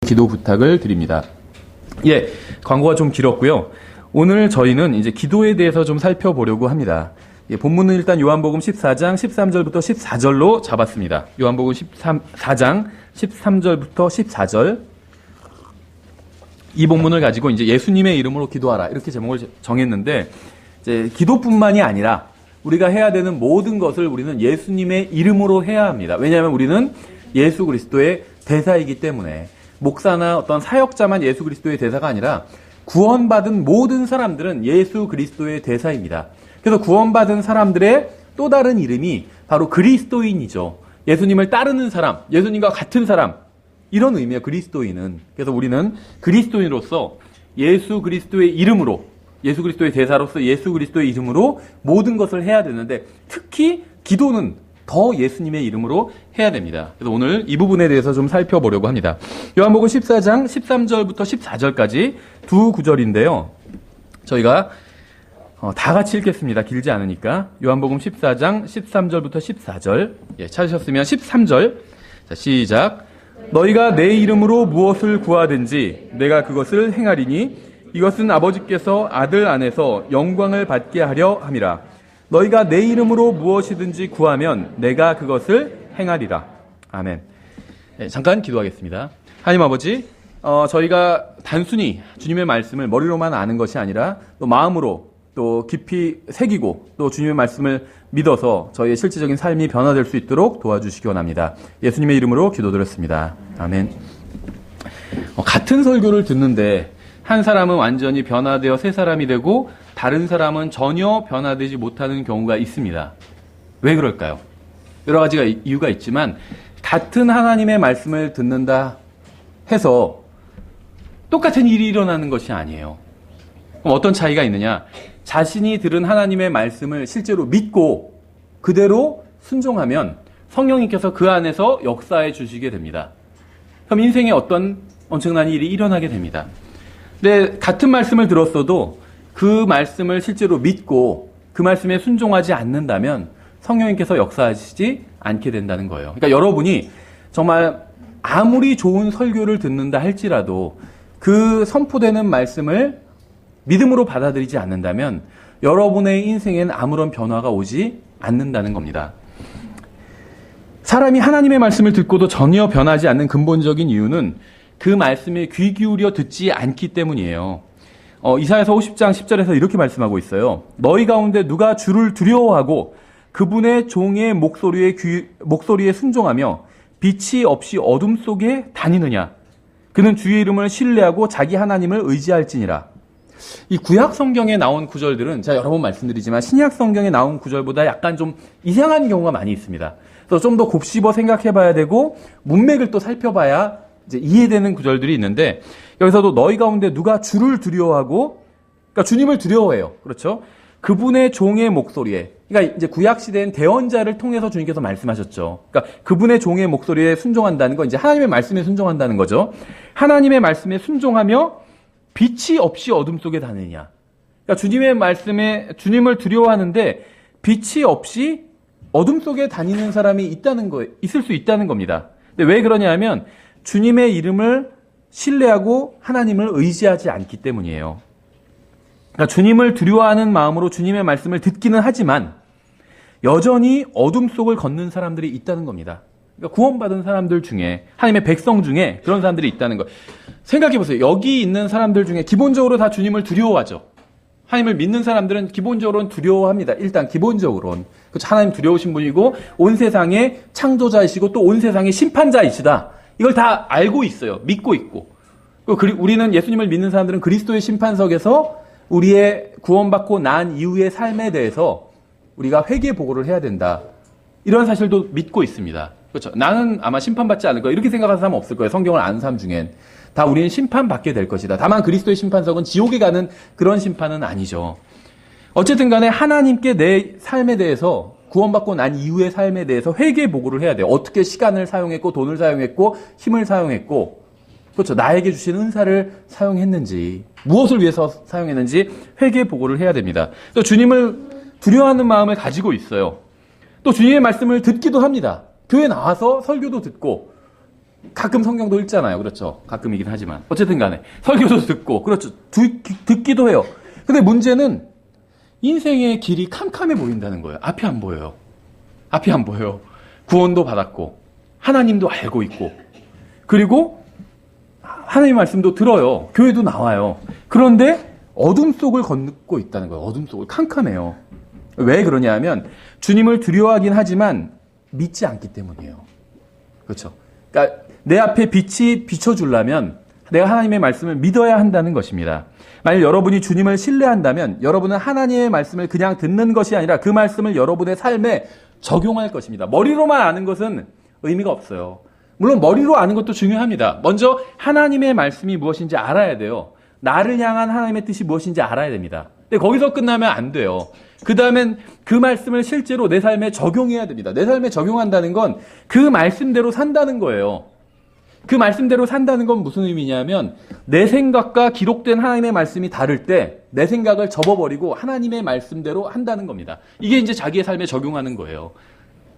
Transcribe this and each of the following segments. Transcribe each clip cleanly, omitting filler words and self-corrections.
기도 부탁을 드립니다. 예, 광고가 좀 길었고요. 오늘 저희는 이제 기도에 대해서 좀 살펴보려고 합니다. 예, 본문은 일단 요한복음 14장 13절부터 14절로 잡았습니다. 요한복음 14장 13절부터 14절. 이 본문을 가지고 이제 예수님의 이름으로 기도하라 이렇게 제목을 정했는데, 이제 기도뿐만이 아니라 우리가 해야 되는 모든 것을 우리는 예수님의 이름으로 해야 합니다. 왜냐하면 우리는 예수 그리스도의 대사이기 때문에, 목사나 어떤 사역자만 예수 그리스도의 대사가 아니라 구원받은 모든 사람들은 예수 그리스도의 대사입니다. 그래서 구원받은 사람들의 또 다른 이름이 바로 그리스도인이죠. 예수님을 따르는 사람, 예수님과 같은 사람, 이런 의미의 그리스도인은. 그래서 우리는 그리스도인으로서 예수 그리스도의 이름으로, 예수 그리스도의 대사로서 예수 그리스도의 이름으로 모든 것을 해야 되는데, 특히 기도는 더 예수님의 이름으로 해야 됩니다. 그래서 오늘 이 부분에 대해서 좀 살펴보려고 합니다. 요한복음 14장 13절부터 14절까지 두 구절인데요. 저희가 다 같이 읽겠습니다. 길지 않으니까. 요한복음 14장 13절부터 14절. 예, 찾으셨으면 13절. 자, 시작. 너희가 내 이름으로 무엇을 구하든지 내가 그것을 행하리니 이것은 아버지께서 아들 안에서 영광을 받게 하려 함이라. 너희가 내 이름으로 무엇이든지 구하면 내가 그것을 행하리라. 아멘. 네, 잠깐 기도하겠습니다. 하나님 아버지, 저희가 단순히 주님의 말씀을 머리로만 아는 것이 아니라 또 마음으로 또 깊이 새기고 또 주님의 말씀을 믿어서 저희의 실질적인 삶이 변화될 수 있도록 도와주시기 원합니다. 예수님의 이름으로 기도드렸습니다. 아멘. 같은 설교를 듣는데 한 사람은 완전히 변화되어 새 사람이 되고 다른 사람은 전혀 변화되지 못하는 경우가 있습니다. 왜 그럴까요? 여러 가지가 이유가 있지만, 같은 하나님의 말씀을 듣는다 해서 똑같은 일이 일어나는 것이 아니에요. 그럼 어떤 차이가 있느냐? 자신이 들은 하나님의 말씀을 실제로 믿고 그대로 순종하면 성령님께서 그 안에서 역사해 주시게 됩니다. 그럼 인생에 어떤 엄청난 일이 일어나게 됩니다. 근데 같은 말씀을 들었어도 그 말씀을 실제로 믿고 그 말씀에 순종하지 않는다면 성령님께서 역사하시지 않게 된다는 거예요. 그러니까 여러분이 정말 아무리 좋은 설교를 듣는다 할지라도 그 선포되는 말씀을 믿음으로 받아들이지 않는다면 여러분의 인생엔 아무런 변화가 오지 않는다는 겁니다. 사람이 하나님의 말씀을 듣고도 전혀 변하지 않는 근본적인 이유는 그 말씀에 귀 기울여 듣지 않기 때문이에요. 이사야서 50장 10절에서 이렇게 말씀하고 있어요. 너희 가운데 누가 주를 두려워하고 그분의 종의 목소리에 순종하며 빛이 없이 어둠 속에 다니느냐? 그는 주의 이름을 신뢰하고 자기 하나님을 의지할지니라. 이 구약 성경에 나온 구절들은 제가 여러 번 말씀드리지만 신약 성경에 나온 구절보다 약간 좀 이상한 경우가 많이 있습니다. 그래서 좀 더 곱씹어 생각해 봐야 되고 문맥을 또 살펴봐야 이제 이해되는 구절들이 있는데, 여기서도 너희 가운데 누가 주를 두려워하고, 그러니까 주님을 두려워해요. 그렇죠? 그분의 종의 목소리에, 그러니까 이제 구약 시대엔 대언자를 통해서 주님께서 말씀하셨죠. 그러니까 그분의 종의 목소리에 순종한다는 건 이제 하나님의 말씀에 순종한다는 거죠. 하나님의 말씀에 순종하며 빛이 없이 어둠 속에 다니느냐. 그러니까 주님의 말씀에 주님을 두려워하는데 빛이 없이 어둠 속에 다니는 사람이 있을 수 있다는 겁니다. 근데 왜 그러냐면 주님의 이름을 신뢰하고 하나님을 의지하지 않기 때문이에요. 그러니까 주님을 두려워하는 마음으로 주님의 말씀을 듣기는 하지만 여전히 어둠 속을 걷는 사람들이 있다는 겁니다. 그러니까 구원받은 사람들 중에, 하나님의 백성 중에 그런 사람들이 있다는 거예요. 생각해 보세요. 여기 있는 사람들 중에 기본적으로 다 주님을 두려워하죠. 하나님을 믿는 사람들은 기본적으로는 두려워합니다. 일단 기본적으로는. 하나님 두려우신 분이고 온 세상의 창조자이시고 또 온 세상의 심판자이시다. 이걸 다 알고 있어요. 믿고 있고. 우리는 예수님을 믿는 사람들은 그리스도의 심판석에서 우리의 구원받고 난 이후의 삶에 대해서 우리가 회개 보고를 해야 된다. 이런 사실도 믿고 있습니다. 그렇죠. 나는 아마 심판받지 않을 거야. 이렇게 생각하는 사람은 없을 거예요. 성경을 아는 사람 중엔. 다 우리는 심판받게 될 것이다. 다만 그리스도의 심판석은 지옥에 가는 그런 심판은 아니죠. 어쨌든 간에 하나님께 내 삶에 대해서, 구원받고 난 이후의 삶에 대해서 회개 보고를 해야 돼요. 어떻게 시간을 사용했고 돈을 사용했고 힘을 사용했고, 그렇죠. 나에게 주신 은사를 사용했는지, 무엇을 위해서 사용했는지 회개 보고를 해야 됩니다. 또 주님을 두려워하는 마음을 가지고 있어요. 또 주님의 말씀을 듣기도 합니다. 교회 나와서 설교도 듣고 가끔 성경도 읽잖아요. 그렇죠. 가끔이긴 하지만. 어쨌든 간에. 설교도 듣고, 그렇죠. 듣기도 해요. 근데 문제는 인생의 길이 캄캄해 보인다는 거예요. 앞이 안 보여요. 앞이 안 보여요. 구원도 받았고, 하나님도 알고 있고, 그리고 하나님 말씀도 들어요. 교회도 나와요. 그런데 어둠 속을 걷고 있다는 거예요. 어둠 속을. 캄캄해요. 왜 그러냐 하면 주님을 두려워하긴 하지만 믿지 않기 때문이에요. 그렇죠. 그러니까 내 앞에 빛이 비춰주려면 내가 하나님의 말씀을 믿어야 한다는 것입니다. 만약 여러분이 주님을 신뢰한다면 여러분은 하나님의 말씀을 그냥 듣는 것이 아니라 그 말씀을 여러분의 삶에 적용할 것입니다. 머리로만 아는 것은 의미가 없어요. 물론 머리로 아는 것도 중요합니다. 먼저 하나님의 말씀이 무엇인지 알아야 돼요. 나를 향한 하나님의 뜻이 무엇인지 알아야 됩니다. 근데 거기서 끝나면 안 돼요. 그 다음엔 그 말씀을 실제로 내 삶에 적용해야 됩니다. 내 삶에 적용한다는 건 그 말씀대로 산다는 거예요. 그 말씀대로 산다는 건 무슨 의미냐면 내 생각과 기록된 하나님의 말씀이 다를 때 내 생각을 접어버리고 하나님의 말씀대로 한다는 겁니다. 이게 이제 자기의 삶에 적용하는 거예요.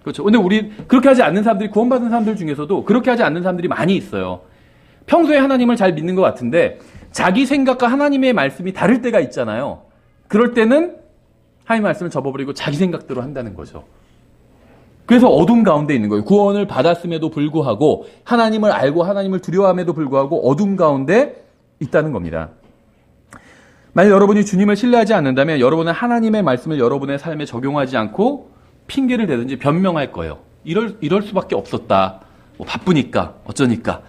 그렇죠. 근데 우리 그렇게 하지 않는 사람들이, 구원받은 사람들 중에서도 그렇게 하지 않는 사람들이 많이 있어요. 평소에 하나님을 잘 믿는 것 같은데 자기 생각과 하나님의 말씀이 다를 때가 있잖아요. 그럴 때는 하나님의 말씀을 접어버리고 자기 생각대로 한다는 거죠. 그래서 어둠 가운데 있는 거예요. 구원을 받았음에도 불구하고 하나님을 알고 하나님을 두려워함에도 불구하고 어둠 가운데 있다는 겁니다. 만약 여러분이 주님을 신뢰하지 않는다면 여러분은 하나님의 말씀을 여러분의 삶에 적용하지 않고 핑계를 대든지 변명할 거예요. 이럴 수밖에 없었다. 뭐 바쁘니까 어쩌니까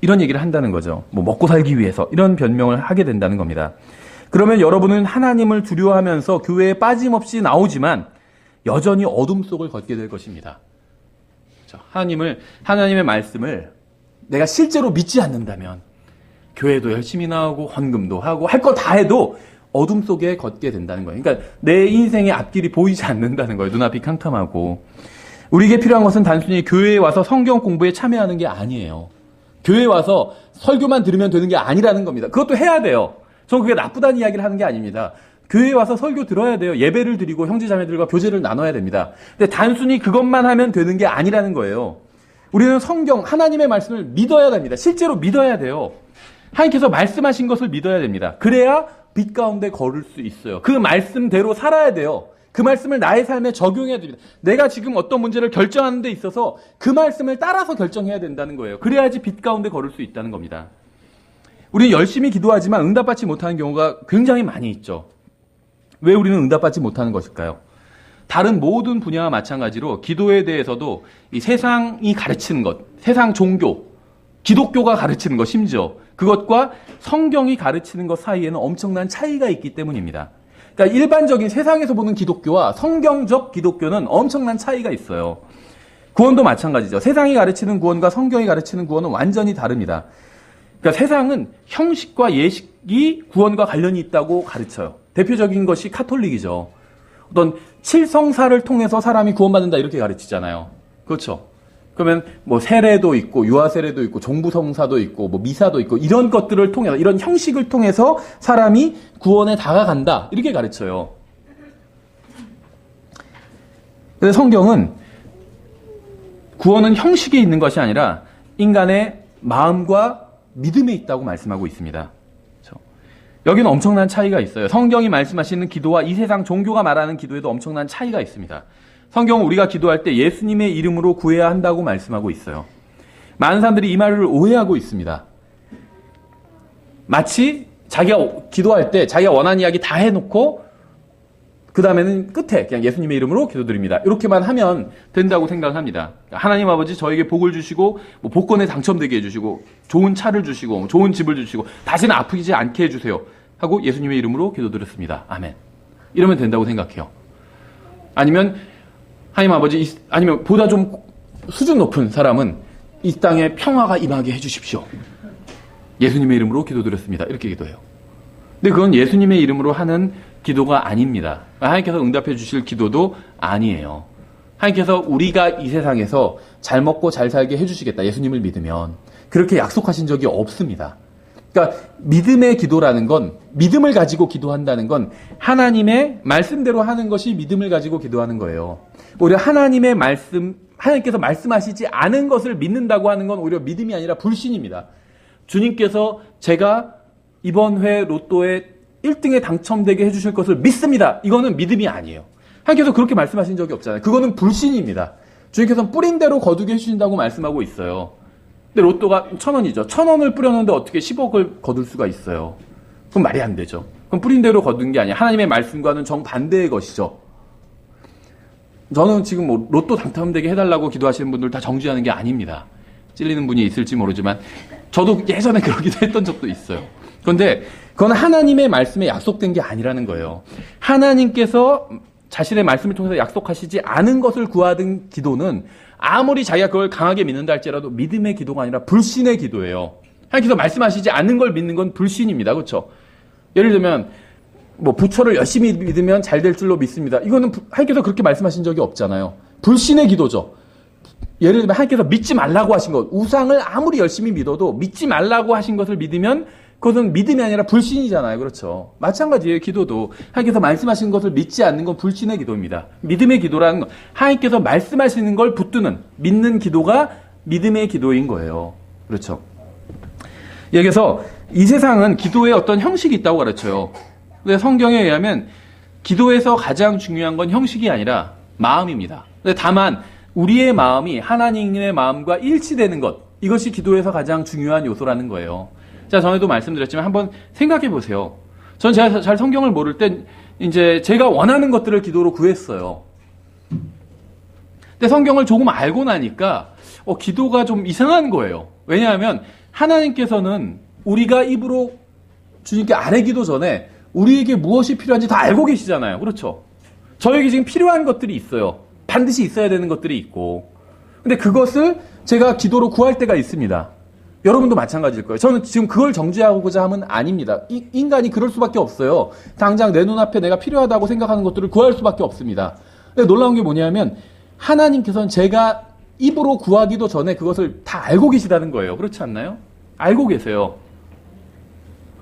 이런 얘기를 한다는 거죠. 뭐 먹고 살기 위해서 이런 변명을 하게 된다는 겁니다. 그러면 여러분은 하나님을 두려워하면서 교회에 빠짐없이 나오지만 여전히 어둠 속을 걷게 될 것입니다. 하나님의 말씀을 내가 실제로 믿지 않는다면 교회도 열심히 나오고 헌금도 하고 할 거 다 해도 어둠 속에 걷게 된다는 거예요. 그러니까 내 인생의 앞길이 보이지 않는다는 거예요. 눈앞이 캄캄하고. 우리에게 필요한 것은 단순히 교회에 와서 성경 공부에 참여하는 게 아니에요. 교회에 와서 설교만 들으면 되는 게 아니라는 겁니다. 그것도 해야 돼요. 저는 그게 나쁘다는 이야기를 하는 게 아닙니다. 교회에 와서 설교 들어야 돼요. 예배를 드리고 형제자매들과 교제를 나눠야 됩니다. 근데 단순히 그것만 하면 되는 게 아니라는 거예요. 우리는 성경, 하나님의 말씀을 믿어야 됩니다. 실제로 믿어야 돼요. 하나님께서 말씀하신 것을 믿어야 됩니다. 그래야 빛 가운데 걸을 수 있어요. 그 말씀대로 살아야 돼요. 그 말씀을 나의 삶에 적용해야 됩니다. 내가 지금 어떤 문제를 결정하는 데 있어서 그 말씀을 따라서 결정해야 된다는 거예요. 그래야지 빛 가운데 걸을 수 있다는 겁니다. 우리는 열심히 기도하지만 응답받지 못하는 경우가 굉장히 많이 있죠. 왜 우리는 응답받지 못하는 것일까요? 다른 모든 분야와 마찬가지로 기도에 대해서도 이 세상이 가르치는 것, 세상 종교, 기독교가 가르치는 것, 심지어 그것과 성경이 가르치는 것 사이에는 엄청난 차이가 있기 때문입니다. 그러니까 일반적인 세상에서 보는 기독교와 성경적 기독교는 엄청난 차이가 있어요. 구원도 마찬가지죠. 세상이 가르치는 구원과 성경이 가르치는 구원은 완전히 다릅니다. 그러니까 세상은 형식과 예식이 구원과 관련이 있다고 가르쳐요. 대표적인 것이 카톨릭이죠. 어떤 칠성사를 통해서 사람이 구원받는다 이렇게 가르치잖아요. 그렇죠. 그러면 뭐 세례도 있고 유아 세례도 있고 종부성사도 있고 뭐 미사도 있고 이런 것들을 통해서 이런 형식을 통해서 사람이 구원에 다가간다 이렇게 가르쳐요. 그래서 성경은 구원은 형식에 있는 것이 아니라 인간의 마음과 믿음에 있다고 말씀하고 있습니다. 그렇죠? 여기는 엄청난 차이가 있어요. 성경이 말씀하시는 기도와 이 세상 종교가 말하는 기도에도 엄청난 차이가 있습니다. 성경은 우리가 기도할 때 예수님의 이름으로 구해야 한다고 말씀하고 있어요. 많은 사람들이 이 말을 오해하고 있습니다. 마치 자기가 기도할 때 자기가 원하는 이야기 다 해놓고 그 다음에는 끝에 그냥 예수님의 이름으로 기도드립니다. 이렇게만 하면 된다고 생각합니다. 하나님 아버지 저에게 복을 주시고 뭐 복권에 당첨되게 해주시고 좋은 차를 주시고 좋은 집을 주시고 다시는 아프지 않게 해주세요 하고 예수님의 이름으로 기도드렸습니다. 아멘. 이러면 된다고 생각해요. 아니면 하나님 아버지, 아니면 보다 좀 수준 높은 사람은 이 땅에 평화가 임하게 해주십시오. 예수님의 이름으로 기도드렸습니다. 이렇게 기도해요. 근데 그건 예수님의 이름으로 하는 기도가 아닙니다. 하나님께서 응답해 주실 기도도 아니에요. 하나님께서 우리가 이 세상에서 잘 먹고 잘 살게 해주시겠다. 예수님을 믿으면. 그렇게 약속하신 적이 없습니다. 그러니까 믿음의 기도라는 건, 믿음을 가지고 기도한다는 건 하나님의 말씀대로 하는 것이 믿음을 가지고 기도하는 거예요. 오히려 하나님의 말씀, 하나님께서 말씀하시지 않은 것을 믿는다고 하는 건 오히려 믿음이 아니라 불신입니다. 주님께서 제가 이번 회 로또에 1등에 당첨되게 해주실 것을 믿습니다. 이거는 믿음이 아니에요. 하나님께서 그렇게 말씀하신 적이 없잖아요. 그거는 불신입니다. 주님께서는 뿌린 대로 거두게 해주신다고 말씀하고 있어요. 근데 로또가 1,000원이죠. 1,000원을 뿌렸는데 어떻게 10억을 거둘 수가 있어요? 그건 말이 안 되죠. 그럼 뿌린 대로 거둔 게 아니야. 하나님의 말씀과는 정반대의 것이죠. 저는 지금 뭐 로또 당첨되게 해달라고 기도하시는 분들 다 정죄하는 게 아닙니다. 찔리는 분이 있을지 모르지만 저도 예전에 그러기도 했던 적도 있어요. 그런데 그건 하나님의 말씀에 약속된 게 아니라는 거예요. 하나님께서 자신의 말씀을 통해서 약속하시지 않은 것을 구하던 기도는 아무리 자기가 그걸 강하게 믿는다 할지라도 믿음의 기도가 아니라 불신의 기도예요. 하나님께서 말씀하시지 않는 걸 믿는 건 불신입니다. 그렇죠? 예를 들면 뭐 부처를 열심히 믿으면 잘 될 줄로 믿습니다. 이거는 하나님께서 그렇게 말씀하신 적이 없잖아요. 불신의 기도죠. 예를 들면 하나님께서 믿지 말라고 하신 것, 우상을 아무리 열심히 믿어도 믿지 말라고 하신 것을 믿으면 그것은 믿음이 아니라 불신이잖아요. 그렇죠? 마찬가지예요. 기도도 하나님께서 말씀하신 것을 믿지 않는 건 불신의 기도입니다. 믿음의 기도라는 건 하나님께서 말씀하시는 걸 붙드는 믿는 기도가 믿음의 기도인 거예요. 그렇죠? 여기서 이 세상은 기도에 어떤 형식이 있다고 가르쳐요. 근데 성경에 의하면 기도에서 가장 중요한 건 형식이 아니라 마음입니다. 근데 다만 우리의 마음이 하나님의 마음과 일치되는 것, 이것이 기도에서 가장 중요한 요소라는 거예요. 자, 전에도 말씀드렸지만 한번 생각해 보세요. 전 제가 잘 성경을 모를 땐 이제 제가 원하는 것들을 기도로 구했어요. 근데 성경을 조금 알고 나니까 기도가 좀 이상한 거예요. 왜냐하면 하나님께서는 우리가 입으로 주님께 아뢰기도 전에 우리에게 무엇이 필요한지 다 알고 계시잖아요. 그렇죠? 저에게 지금 필요한 것들이 있어요. 반드시 있어야 되는 것들이 있고. 근데 그것을 제가 기도로 구할 때가 있습니다. 여러분도 마찬가지일 거예요. 저는 지금 그걸 정죄하고자 함은 아닙니다. 인간이 그럴 수밖에 없어요. 당장 내 눈앞에 내가 필요하다고 생각하는 것들을 구할 수밖에 없습니다. 근데 놀라운 게 뭐냐면 하나님께서는 제가 입으로 구하기도 전에 그것을 다 알고 계시다는 거예요. 그렇지 않나요? 알고 계세요.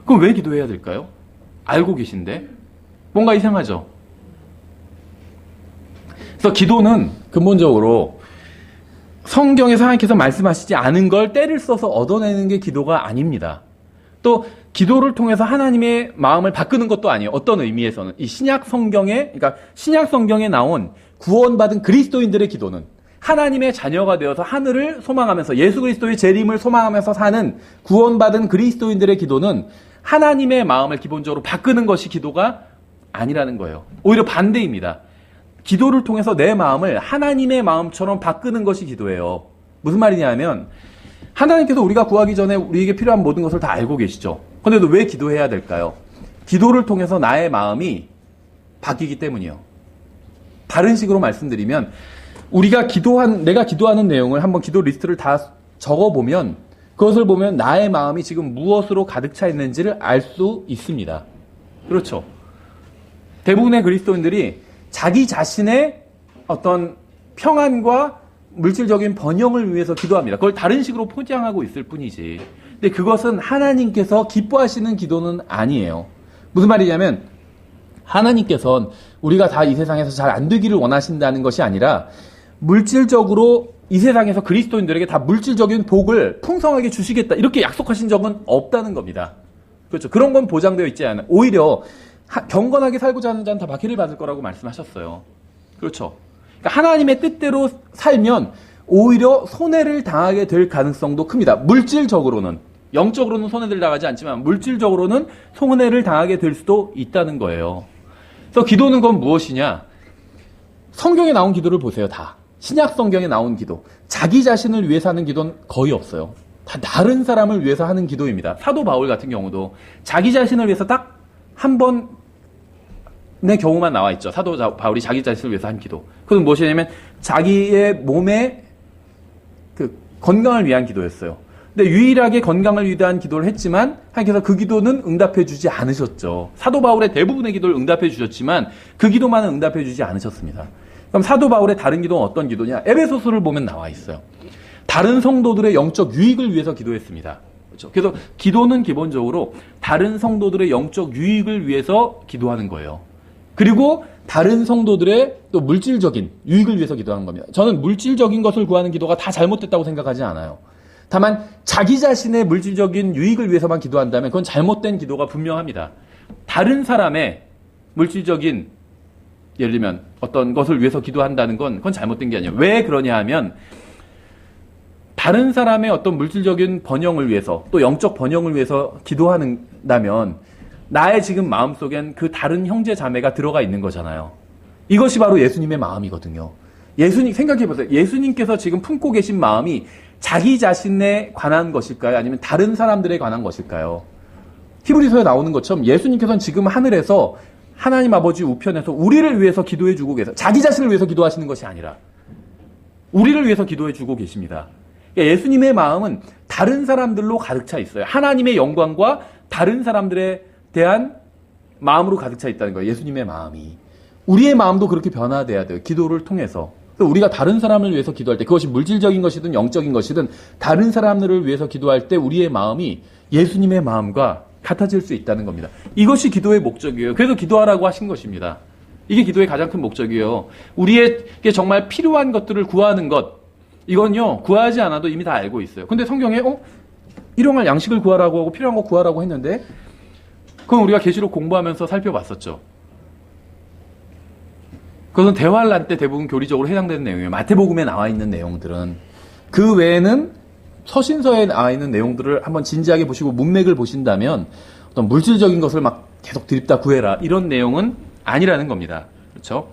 그럼 왜 기도해야 될까요? 알고 계신데? 뭔가 이상하죠? 그래서 기도는 근본적으로 성경에서 하나님께서 말씀하시지 않은 걸 때를 써서 얻어내는 게 기도가 아닙니다. 또 기도를 통해서 하나님의 마음을 바꾸는 것도 아니에요. 어떤 의미에서는 이 신약 성경에 나온 구원받은 그리스도인들의 기도는 하나님의 자녀가 되어서 하늘을 소망하면서 예수 그리스도의 재림을 소망하면서 사는 구원받은 그리스도인들의 기도는 하나님의 마음을 기본적으로 바꾸는 것이 기도가 아니라는 거예요. 오히려 반대입니다. 기도를 통해서 내 마음을 하나님의 마음처럼 바꾸는 것이 기도예요. 무슨 말이냐면 하나님께서 우리가 구하기 전에 우리에게 필요한 모든 것을 다 알고 계시죠. 그런데도 왜 기도해야 될까요? 기도를 통해서 나의 마음이 바뀌기 때문이요. 다른 식으로 말씀드리면 내가 기도하는 내용을 한번 기도 리스트를 다 적어보면 그것을 보면 나의 마음이 지금 무엇으로 가득 차 있는지를 알 수 있습니다. 그렇죠. 대부분의 그리스도인들이 자기 자신의 어떤 평안과 물질적인 번영을 위해서 기도합니다. 그걸 다른 식으로 포장하고 있을 뿐이지. 근데 그것은 하나님께서 기뻐하시는 기도는 아니에요. 무슨 말이냐면 하나님께서는 우리가 다 이 세상에서 잘 안 되기를 원하신다는 것이 아니라 물질적으로 이 세상에서 그리스도인들에게 다 물질적인 복을 풍성하게 주시겠다 이렇게 약속하신 적은 없다는 겁니다. 그렇죠. 그런 건 보장되어 있지 않아요. 오히려 경건하게 살고자 하는 자는 다 박해를 받을 거라고 말씀하셨어요. 그렇죠. 그러니까 하나님의 뜻대로 살면 오히려 손해를 당하게 될 가능성도 큽니다. 물질적으로는. 영적으로는 손해를 당하지 않지만 물질적으로는 손해를 당하게 될 수도 있다는 거예요. 그래서 기도는 건 무엇이냐? 성경에 나온 기도를 보세요. 다. 신약 성경에 나온 기도. 자기 자신을 위해서 하는 기도는 거의 없어요. 다 다른 사람을 위해서 하는 기도입니다. 사도 바울 같은 경우도 자기 자신을 위해서 딱 한 번의 경우만 나와 있죠. 사도 바울이 자기 자신을 위해서 한 기도. 그건 무엇이냐면 자기의 몸의 그 건강을 위한 기도였어요. 근데 유일하게 건강을 위한 기도를 했지만 하나님께서 그 기도는 응답해 주지 않으셨죠. 사도 바울의 대부분의 기도를 응답해 주셨지만 그 기도만은 응답해 주지 않으셨습니다. 그럼 사도 바울의 다른 기도는 어떤 기도냐? 에베소서를 보면 나와 있어요. 다른 성도들의 영적 유익을 위해서 기도했습니다. 그렇죠? 그래서 기도는 기본적으로 다른 성도들의 영적 유익을 위해서 기도하는 거예요. 그리고 다른 성도들의 또 물질적인 유익을 위해서 기도하는 겁니다. 저는 물질적인 것을 구하는 기도가 다 잘못됐다고 생각하지 않아요. 다만 자기 자신의 물질적인 유익을 위해서만 기도한다면 그건 잘못된 기도가 분명합니다. 다른 사람의 물질적인 예를 들면 어떤 것을 위해서 기도한다는 건 그건 잘못된 게 아니에요. 왜 그러냐 하면 다른 사람의 어떤 물질적인 번영을 위해서 또 영적 번영을 위해서 기도한다면 나의 지금 마음속엔 그 다른 형제 자매가 들어가 있는 거잖아요. 이것이 바로 예수님의 마음이거든요. 예수님 생각해 보세요. 예수님께서 지금 품고 계신 마음이 자기 자신에 관한 것일까요? 아니면 다른 사람들에 관한 것일까요? 히브리서에 나오는 것처럼 예수님께서는 지금 하늘에서 하나님 아버지 우편에서 우리를 위해서 기도해 주고 계세요. 자기 자신을 위해서 기도하시는 것이 아니라 우리를 위해서 기도해 주고 계십니다. 그러니까 예수님의 마음은 다른 사람들로 가득 차 있어요. 하나님의 영광과 다른 사람들에 대한 마음으로 가득 차 있다는 거예요. 예수님의 마음이. 우리의 마음도 그렇게 변화돼야 돼요. 기도를 통해서. 우리가 다른 사람을 위해서 기도할 때 그것이 물질적인 것이든 영적인 것이든 다른 사람들을 위해서 기도할 때 우리의 마음이 예수님의 마음과 같아질 수 있다는 겁니다. 이것이 기도의 목적이에요. 그래서 기도하라고 하신 것입니다. 이게 기도의 가장 큰 목적이에요. 우리에게 정말 필요한 것들을 구하는 것, 이건요 구하지 않아도 이미 다 알고 있어요. 근데 성경에 일용할 양식을 구하라고 하고 필요한 거 구하라고 했는데 그건 우리가 계시록 공부하면서 살펴봤었죠. 그것은 대환란 때 대부분 교리적으로 해당되는 내용이에요. 마태복음에 나와 있는 내용들은. 그 외에는 서신서에 나와 있는 내용들을 한번 진지하게 보시고 문맥을 보신다면 어떤 물질적인 것을 막 계속 드립다 구해라 이런 내용은 아니라는 겁니다. 그렇죠?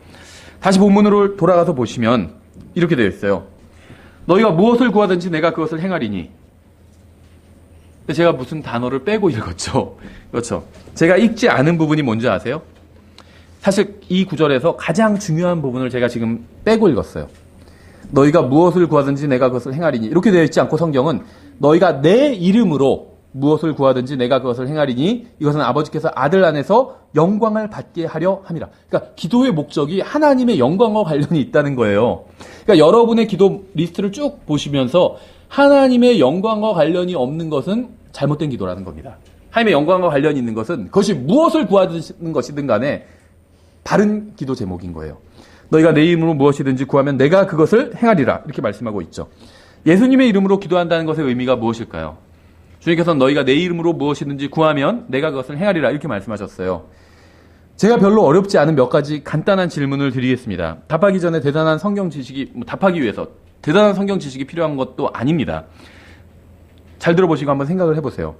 다시 본문으로 돌아가서 보시면 이렇게 되어 있어요. 너희가 무엇을 구하든지 내가 그것을 행하리니. 근데 제가 무슨 단어를 빼고 읽었죠. 그렇죠. 제가 읽지 않은 부분이 뭔지 아세요? 사실 이 구절에서 가장 중요한 부분을 제가 지금 빼고 읽었어요. 너희가 무엇을 구하든지 내가 그것을 행하리니. 이렇게 되어 있지 않고 성경은 너희가 내 이름으로 무엇을 구하든지 내가 그것을 행하리니 이것은 아버지께서 아들 안에서 영광을 받게 하려 함이라. 그러니까 기도의 목적이 하나님의 영광과 관련이 있다는 거예요. 그러니까 여러분의 기도 리스트를 쭉 보시면서 하나님의 영광과 관련이 없는 것은 잘못된 기도라는 겁니다. 하나님의 영광과 관련이 있는 것은 그것이 무엇을 구하는 것이든 간에 바른 기도 제목인 거예요. 너희가 내 이름으로 무엇이든지 구하면 내가 그것을 행하리라. 이렇게 말씀하고 있죠. 예수님의 이름으로 기도한다는 것의 의미가 무엇일까요? 주님께서는 너희가 내 이름으로 무엇이든지 구하면 내가 그것을 행하리라. 이렇게 말씀하셨어요. 제가 별로 어렵지 않은 몇 가지 간단한 질문을 드리겠습니다. 답하기 전에 대단한 성경 지식이, 답하기 위해서 대단한 성경 지식이 필요한 것도 아닙니다. 잘 들어보시고 한번 생각을 해보세요.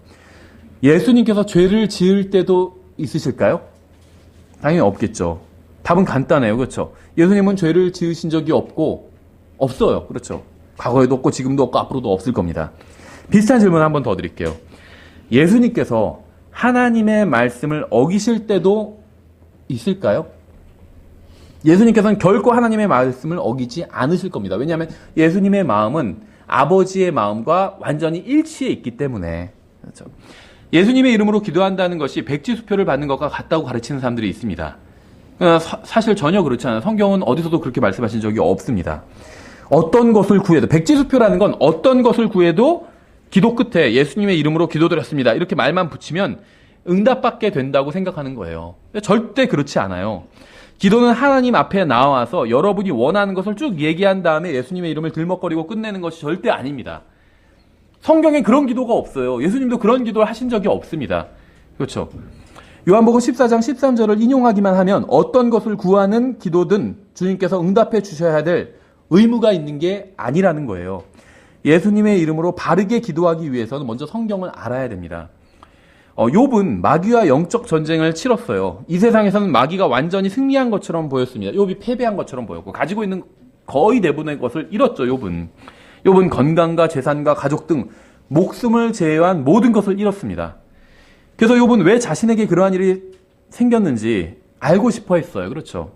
예수님께서 죄를 지을 때도 있으실까요? 당연히 없겠죠. 답은 간단해요. 그렇죠? 예수님은 죄를 지으신 적이 없어요. 그렇죠? 과거에도 없고 지금도 없고 앞으로도 없을 겁니다. 비슷한 질문 한 번 더 드릴게요. 예수님께서 하나님의 말씀을 어기실 때도 있을까요? 예수님께서는 결코 하나님의 말씀을 어기지 않으실 겁니다. 왜냐하면 예수님의 마음은 아버지의 마음과 완전히 일치해 있기 때문에. 그렇죠? 예수님의 이름으로 기도한다는 것이 백지수표를 받는 것과 같다고 가르치는 사람들이 있습니다. 사실 전혀 그렇지 않아요. 성경은 어디서도 그렇게 말씀하신 적이 없습니다. 어떤 것을 구해도, 백지수표라는 건 어떤 것을 구해도 기도 끝에 예수님의 이름으로 기도드렸습니다. 이렇게 말만 붙이면 응답받게 된다고 생각하는 거예요. 절대 그렇지 않아요. 기도는 하나님 앞에 나와서 여러분이 원하는 것을 쭉 얘기한 다음에 예수님의 이름을 들먹거리고 끝내는 것이 절대 아닙니다. 성경에 그런 기도가 없어요. 예수님도 그런 기도를 하신 적이 없습니다. 그렇죠? 요한복음 14장 13절을 인용하기만 하면 어떤 것을 구하는 기도든 주님께서 응답해 주셔야 될 의무가 있는 게 아니라는 거예요. 예수님의 이름으로 바르게 기도하기 위해서는 먼저 성경을 알아야 됩니다. 욥은 마귀와 영적 전쟁을 치렀어요. 이 세상에서는 마귀가 완전히 승리한 것처럼 보였습니다. 욥이 패배한 것처럼 보였고 가지고 있는 거의 대부분의 것을 잃었죠. 욥은 건강과 재산과 가족 등 목숨을 제외한 모든 것을 잃었습니다. 그래서 욥은 왜 자신에게 그러한 일이 생겼는지 알고 싶어 했어요. 그렇죠?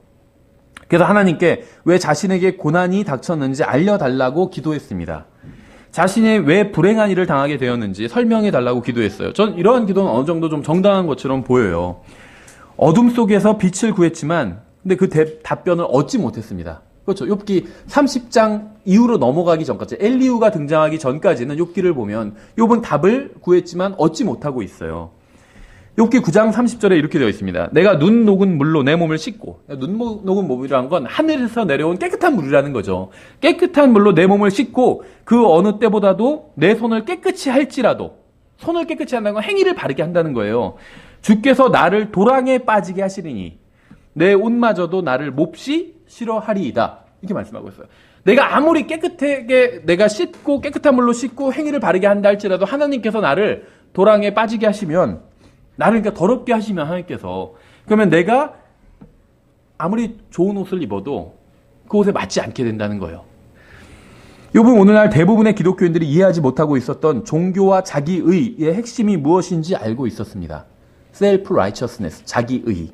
그래서 하나님께 왜 자신에게 고난이 닥쳤는지 알려달라고 기도했습니다. 자신이 왜 불행한 일을 당하게 되었는지 설명해달라고 기도했어요. 전 이러한 기도는 어느 정도 좀 정당한 것처럼 보여요. 어둠 속에서 빛을 구했지만 근데 그 답변을 얻지 못했습니다. 그렇죠. 욥기 30장 이후로 넘어가기 전까지 엘리후가 등장하기 전까지는 욥기를 보면 욥은 답을 구했지만 얻지 못하고 있어요. 욥기 9장 30절에 이렇게 되어 있습니다. 내가 눈 녹은 물로 내 몸을 씻고, 눈 녹은 물이라는 건 하늘에서 내려온 깨끗한 물이라는 거죠. 깨끗한 물로 내 몸을 씻고 그 어느 때보다도 내 손을 깨끗이 할지라도, 손을 깨끗이 한다는 건 행위를 바르게 한다는 거예요. 주께서 나를 도랑에 빠지게 하시리니 내 옷마저도 나를 몹시 싫어하리이다. 이렇게 말씀하고 있어요. 내가 아무리 깨끗하게 내가 씻고 깨끗한 물로 씻고 행위를 바르게 한다 할지라도 하나님께서 나를 도랑에 빠지게 하시면, 나를 그러니까 더럽게 하시면 하나님께서, 그러면 내가 아무리 좋은 옷을 입어도 그 옷에 맞지 않게 된다는 거예요. 욥은 오늘날 대부분의 기독교인들이 이해하지 못하고 있었던 종교와 자기의의 핵심이 무엇인지 알고 있었습니다. self-righteousness, 자기의.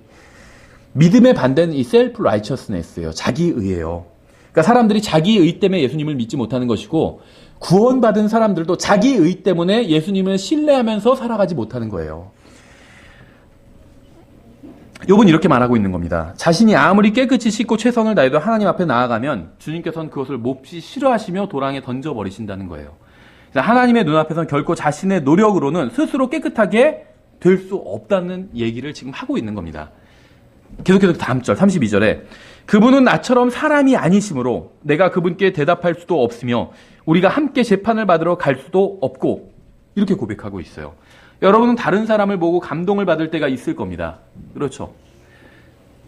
믿음의 반대는 이 self-righteousness예요. 자기의예요. 그러니까 사람들이 자기의 때문에 예수님을 믿지 못하는 것이고, 구원받은 사람들도 자기의 때문에 예수님을 신뢰하면서 살아가지 못하는 거예요. 욥은 이렇게 말하고 있는 겁니다. 자신이 아무리 깨끗이 씻고 최선을 다해도 하나님 앞에 나아가면 주님께서는 그것을 몹시 싫어하시며 도랑에 던져버리신다는 거예요. 하나님의 눈앞에서는 결코 자신의 노력으로는 스스로 깨끗하게 될 수 없다는 얘기를 지금 하고 있는 겁니다. 계속해서 다음 절 32절에 그분은 나처럼 사람이 아니시므로 내가 그분께 대답할 수도 없으며 우리가 함께 재판을 받으러 갈 수도 없고, 이렇게 고백하고 있어요. 여러분은 다른 사람을 보고 감동을 받을 때가 있을 겁니다. 그렇죠.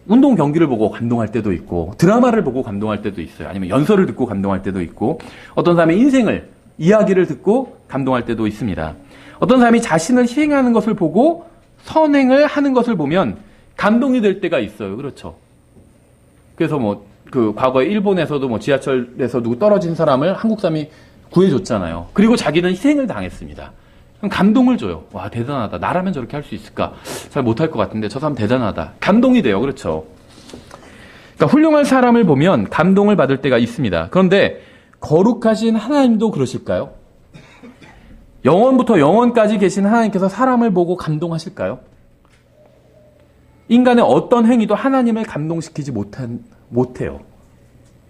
운동 경기를 보고 감동할 때도 있고, 드라마를 보고 감동할 때도 있어요. 아니면 연설을 듣고 감동할 때도 있고, 어떤 사람의 인생을, 이야기를 듣고 감동할 때도 있습니다. 어떤 사람이 자신을 희생하는 것을 보고 선행을 하는 것을 보면 감동이 될 때가 있어요. 그렇죠. 그래서 과거에 일본에서도 지하철에서 누구 떨어진 사람을 한국 사람이 구해줬잖아요. 그리고 자기는 희생을 당했습니다. 그럼 감동을 줘요. 와, 대단하다. 나라면 저렇게 할 수 있을까? 잘 못할 것 같은데 저 사람 대단하다. 감동이 돼요. 그렇죠. 그러니까 훌륭한 사람을 보면 감동을 받을 때가 있습니다. 그런데 거룩하신 하나님도 그러실까요? 영원부터 영원까지 계신 하나님께서 사람을 보고 감동하실까요? 인간의 어떤 행위도 하나님을 감동시키지 못해요.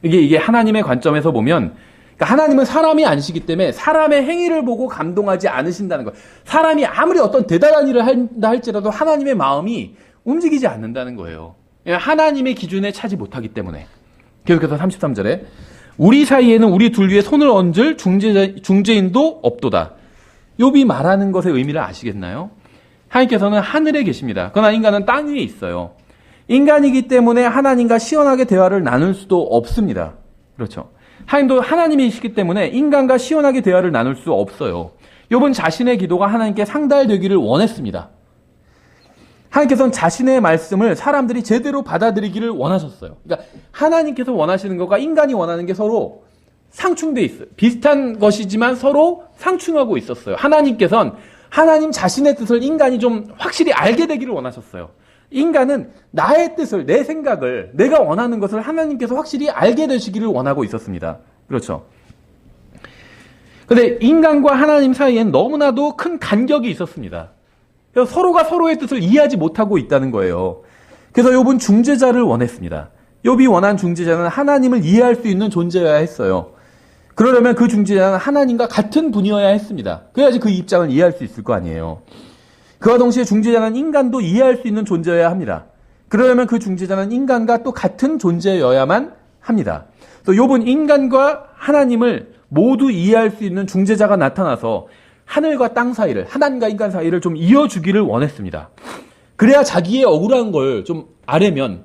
이게 하나님의 관점에서 보면, 그러니까 하나님은 사람이 아니시기 때문에 사람의 행위를 보고 감동하지 않으신다는 거예요. 사람이 아무리 어떤 대단한 일을 한다 할지라도 하나님의 마음이 움직이지 않는다는 거예요. 하나님의 기준에 차지 못하기 때문에. 계속해서 33절에 우리 사이에는 우리 둘 위에 손을 얹을 중재인도 없도다. 욥이 말하는 것의 의미를 아시겠나요? 하나님께서는 하늘에 계십니다. 그러나 인간은 땅 위에 있어요. 인간이기 때문에 하나님과 시원하게 대화를 나눌 수도 없습니다. 그렇죠. 하나님도 하나님이시기 때문에 인간과 시원하게 대화를 나눌 수 없어요. 욥은 자신의 기도가 하나님께 상달되기를 원했습니다. 하나님께서는 자신의 말씀을 사람들이 제대로 받아들이기를 원하셨어요. 그러니까 하나님께서 원하시는 것과 인간이 원하는 게 서로 상충돼 있어요. 비슷한 것이지만 서로 상충하고 있었어요. 하나님께서는 하나님 자신의 뜻을 인간이 좀 확실히 알게 되기를 원하셨어요. 인간은 나의 뜻을, 내 생각을, 내가 원하는 것을 하나님께서 확실히 알게 되시기를 원하고 있었습니다. 그렇죠. 그런데 인간과 하나님 사이엔 너무나도 큰 간격이 있었습니다. 그래서 서로가 서로의 뜻을 이해하지 못하고 있다는 거예요. 그래서 욥은 중재자를 원했습니다. 욥이 원한 중재자는 하나님을 이해할 수 있는 존재여야 했어요. 그러려면 그 중재자는 하나님과 같은 분이어야 했습니다. 그래야지 그 입장을 이해할 수 있을 거 아니에요. 그와 동시에 중재자는 인간도 이해할 수 있는 존재여야 합니다. 그러려면 그 중재자는 인간과 또 같은 존재여야만 합니다. 또 욥은 인간과 하나님을 모두 이해할 수 있는 중재자가 나타나서 하늘과 땅 사이를, 하나님과 인간 사이를 좀 이어주기를 원했습니다. 그래야 자기의 억울한 걸 좀 아뢰면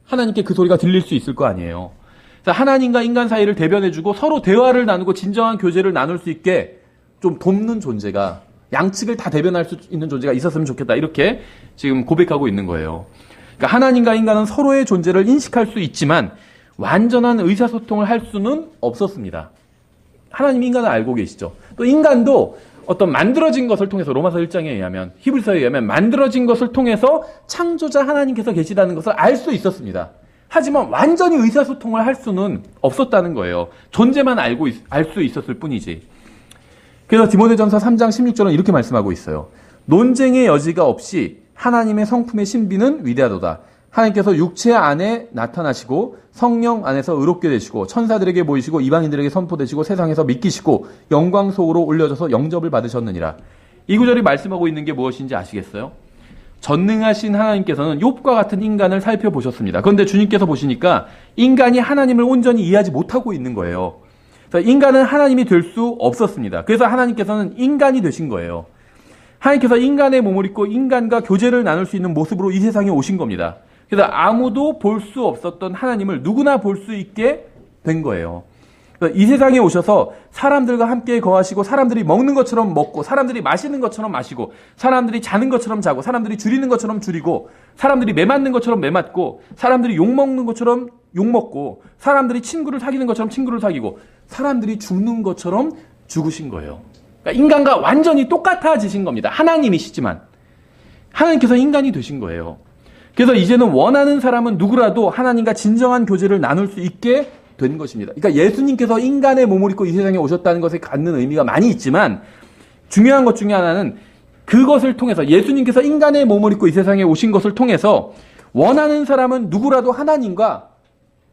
하나님께 그 소리가 들릴 수 있을 거 아니에요. 하나님과 인간 사이를 대변해주고 서로 대화를 나누고 진정한 교제를 나눌 수 있게 좀 돕는 존재가, 양측을 다 대변할 수 있는 존재가 있었으면 좋겠다. 이렇게 지금 고백하고 있는 거예요. 그러니까 하나님과 인간은 서로의 존재를 인식할 수 있지만 완전한 의사소통을 할 수는 없었습니다. 하나님 인간을 알고 계시죠. 또 인간도 어떤 만들어진 것을 통해서, 로마서 1장에 의하면, 히브리서에 의하면 만들어진 것을 통해서 창조자 하나님께서 계시다는 것을 알 수 있었습니다. 하지만 완전히 의사소통을 할 수는 없었다는 거예요. 존재만 알 수 있었을 뿐이지. 그래서 디모데전서 3장 16절은 이렇게 말씀하고 있어요. 논쟁의 여지가 없이 하나님의 성품의 신비는 위대하도다. 하나님께서 육체 안에 나타나시고 성령 안에서 의롭게 되시고 천사들에게 보이시고 이방인들에게 선포되시고 세상에서 믿기시고 영광 속으로 올려져서 영접을 받으셨느니라. 이 구절이 말씀하고 있는 게 무엇인지 아시겠어요? 전능하신 하나님께서는 욥과 같은 인간을 살펴보셨습니다. 그런데 주님께서 보시니까 인간이 하나님을 온전히 이해하지 못하고 있는 거예요. 그래서 인간은 하나님이 될 수 없었습니다. 그래서 하나님께서는 인간이 되신 거예요. 하나님께서 인간의 몸을 입고 인간과 교제를 나눌 수 있는 모습으로 이 세상에 오신 겁니다. 그래서 아무도 볼 수 없었던 하나님을 누구나 볼 수 있게 된 거예요. 그래서 이 세상에 오셔서 사람들과 함께 거하시고 사람들이 먹는 것처럼 먹고 사람들이 마시는 것처럼 마시고 사람들이 자는 것처럼 자고 사람들이 줄이는 것처럼 줄이고 사람들이 매맞는 것처럼 매맞고 사람들이 욕먹는 것처럼 욕먹고 사람들이 친구를 사귀는 것처럼 친구를 사귀고 사람들이 죽는 것처럼 죽으신 거예요. 그러니까 인간과 완전히 똑같아지신 겁니다. 하나님이시지만 하나님께서 인간이 되신 거예요. 그래서 이제는 원하는 사람은 누구라도 하나님과 진정한 교제를 나눌 수 있게 된 것입니다. 그러니까 예수님께서 인간의 몸을 입고 이 세상에 오셨다는 것에 갖는 의미가 많이 있지만 중요한 것 중에 하나는 그것을 통해서 예수님께서 인간의 몸을 입고 이 세상에 오신 것을 통해서 원하는 사람은 누구라도 하나님과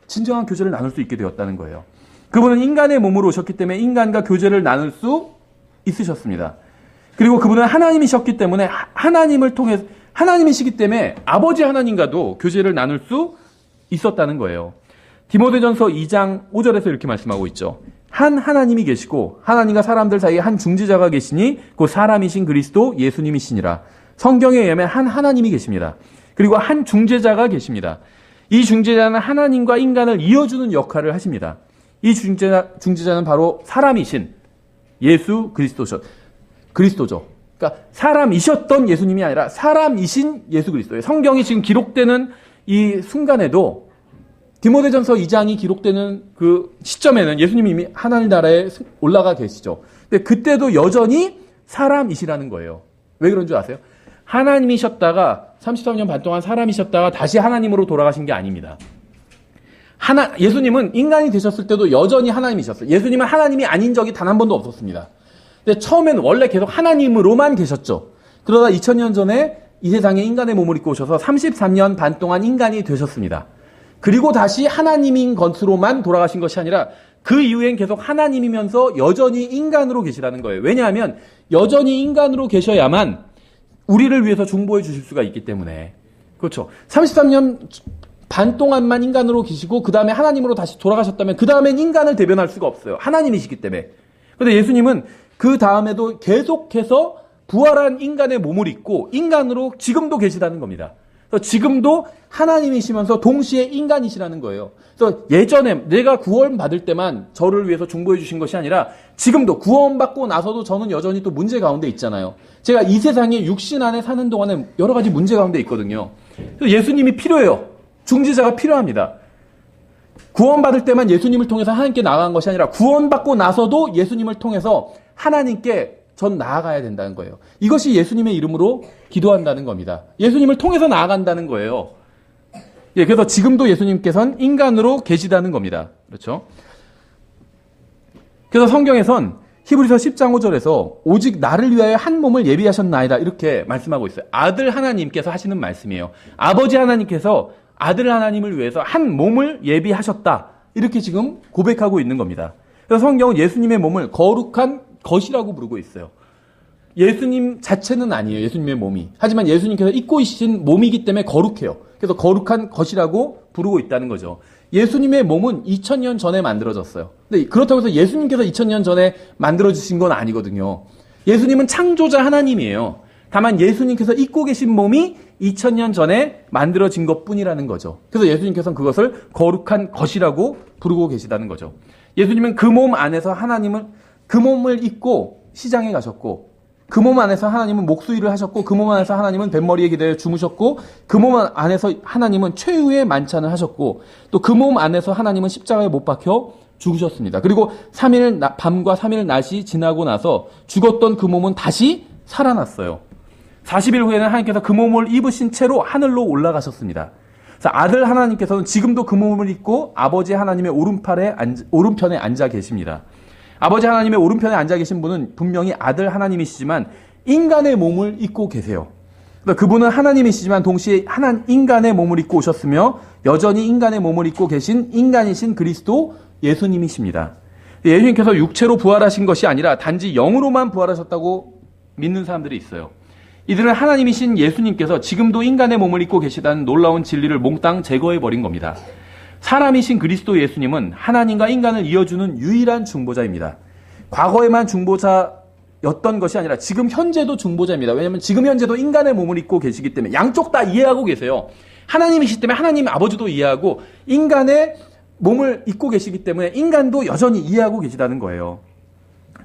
진정한 교제를 나눌 수 있게 되었다는 거예요. 그분은 인간의 몸으로 오셨기 때문에 인간과 교제를 나눌 수 있으셨습니다. 그리고 그분은 하나님이셨기 때문에 하나님을 통해 하나님이시기 때문에 아버지 하나님과도 교제를 나눌 수 있었다는 거예요. 디모데전서 2장 5절에서 이렇게 말씀하고 있죠. 한 하나님이 계시고 하나님과 사람들 사이에 한 중지자가 계시니 그 사람이신 그리스도 예수님이시니라. 성경에 의하면 한 하나님이 계십니다. 그리고 한 중재자가 계십니다. 이 중재자는 하나님과 인간을 이어주는 역할을 하십니다. 이 중재자는 바로 사람이신 예수 그리스도죠. 그러니까 사람이셨던 예수님이 아니라 사람이신 예수 그리스도예요. 성경이 지금 기록되는 이 순간에도 디모데전서 2장이 기록되는 그 시점에는 예수님이 이미 하나님 나라에 올라가 계시죠. 근데 그때도 여전히 사람이시라는 거예요. 왜 그런 줄 아세요? 하나님이셨다가 33년 반 동안 사람이셨다가 다시 하나님으로 돌아가신 게 아닙니다. 예수님은 인간이 되셨을 때도 여전히 하나님이셨어요. 예수님은 하나님이 아닌 적이 단 한 번도 없었습니다. 근데 처음에는 원래 계속 하나님으로만 계셨죠. 그러다 2000년 전에 이 세상에 인간의 몸을 입고 오셔서 33년 반 동안 인간이 되셨습니다. 그리고 다시 하나님인 것으로만 돌아가신 것이 아니라 그 이후엔 계속 하나님이면서 여전히 인간으로 계시라는 거예요. 왜냐하면 여전히 인간으로 계셔야만 우리를 위해서 중보해 주실 수가 있기 때문에. 그렇죠. 33년 반 동안만 인간으로 계시고 그 다음에 하나님으로 다시 돌아가셨다면 그 다음엔 인간을 대변할 수가 없어요. 하나님이시기 때문에. 그런데 예수님은 그 다음에도 계속해서 부활한 인간의 몸을 입고 인간으로 지금도 계시다는 겁니다. 그래서 지금도 하나님이시면서 동시에 인간이시라는 거예요. 그래서 예전에 내가 구원받을 때만 저를 위해서 중보해 주신 것이 아니라 지금도 구원받고 나서도 저는 여전히 또 문제 가운데 있잖아요. 제가 이 세상에 육신 안에 사는 동안에 여러 가지 문제 가운데 있거든요. 그래서 예수님이 필요해요. 중지자가 필요합니다. 구원받을 때만 예수님을 통해서 하나님께 나아간 것이 아니라 구원받고 나서도 예수님을 통해서 하나님께 전 나아가야 된다는 거예요. 이것이 예수님의 이름으로 기도한다는 겁니다. 예수님을 통해서 나아간다는 거예요. 예, 그래서 지금도 예수님께서는 인간으로 계시다는 겁니다. 그렇죠? 그래서 성경에선 히브리서 10장 5절에서 오직 나를 위하여 한 몸을 예비하셨나이다 이렇게 말씀하고 있어요. 아들 하나님께서 하시는 말씀이에요. 아버지 하나님께서 아들 하나님을 위해서 한 몸을 예비하셨다 이렇게 지금 고백하고 있는 겁니다. 그래서 성경은 예수님의 몸을 거룩한 것이라고 부르고 있어요. 예수님 자체는 아니에요. 예수님의 몸이. 하지만 예수님께서 입고 계신 몸이기 때문에 거룩해요. 그래서 거룩한 것이라고 부르고 있다는 거죠. 예수님의 몸은 2000년 전에 만들어졌어요. 근데 그렇다고 해서 예수님께서 2000년 전에 만들어주신 건 아니거든요. 예수님은 창조자 하나님이에요. 다만 예수님께서 입고 계신 몸이 2000년 전에 만들어진 것뿐이라는 거죠. 그래서 예수님께서는 그것을 거룩한 것이라고 부르고 계시다는 거죠. 예수님은 그 몸 안에서 그 몸을 입고 시장에 가셨고 그 몸 안에서 하나님은 목수일을 하셨고 그 몸 안에서 하나님은 뱃머리에 기대어 주무셨고 그 몸 안에서 하나님은 최후의 만찬을 하셨고 또 그 몸 안에서 하나님은 십자가에 못 박혀 죽으셨습니다. 그리고 3일 밤과 3일 낮이 지나고 나서 죽었던 그 몸은 다시 살아났어요. 40일 후에는 하나님께서 그 몸을 입으신 채로 하늘로 올라가셨습니다. 그래서 아들 하나님께서는 지금도 그 몸을 입고 아버지 하나님의 오른편에 앉아 계십니다. 아버지 하나님의 오른편에 앉아 계신 분은 분명히 아들 하나님이시지만 인간의 몸을 입고 계세요. 그러니까 그분은 하나님이시지만 동시에 인간의 몸을 입고 오셨으며 여전히 인간의 몸을 입고 계신 인간이신 그리스도 예수님이십니다. 예수님께서 육체로 부활하신 것이 아니라 단지 영으로만 부활하셨다고 믿는 사람들이 있어요. 이들은 하나님이신 예수님께서 지금도 인간의 몸을 입고 계시다는 놀라운 진리를 몽땅 제거해버린 겁니다. 사람이신 그리스도 예수님은 하나님과 인간을 이어주는 유일한 중보자입니다. 과거에만 중보자였던 것이 아니라 지금 현재도 중보자입니다. 왜냐하면 지금 현재도 인간의 몸을 입고 계시기 때문에 양쪽 다 이해하고 계세요. 하나님이시기 때문에 하나님 아버지도 이해하고 인간의 몸을 입고 계시기 때문에 인간도 여전히 이해하고 계시다는 거예요.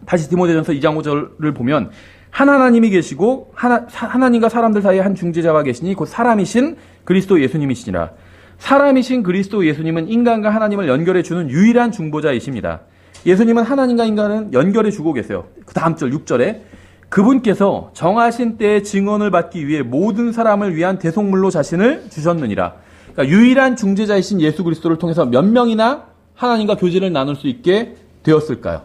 다시 디모데전서 2장 5절을 보면 한 하나님이 계시고 하나님과 사람들 사이에 한 중재자가 계시니 곧 사람이신 그리스도 예수님이시니라. 사람이신 그리스도 예수님은 인간과 하나님을 연결해주는 유일한 중보자이십니다. 예수님은 하나님과 인간을 연결해주고 계세요. 그 다음 절 6절에 그분께서 정하신 때에 증언을 받기 위해 모든 사람을 위한 대속물로 자신을 주셨느니라. 그러니까 유일한 중재자이신 예수 그리스도를 통해서 몇 명이나 하나님과 교제를 나눌 수 있게 되었을까요?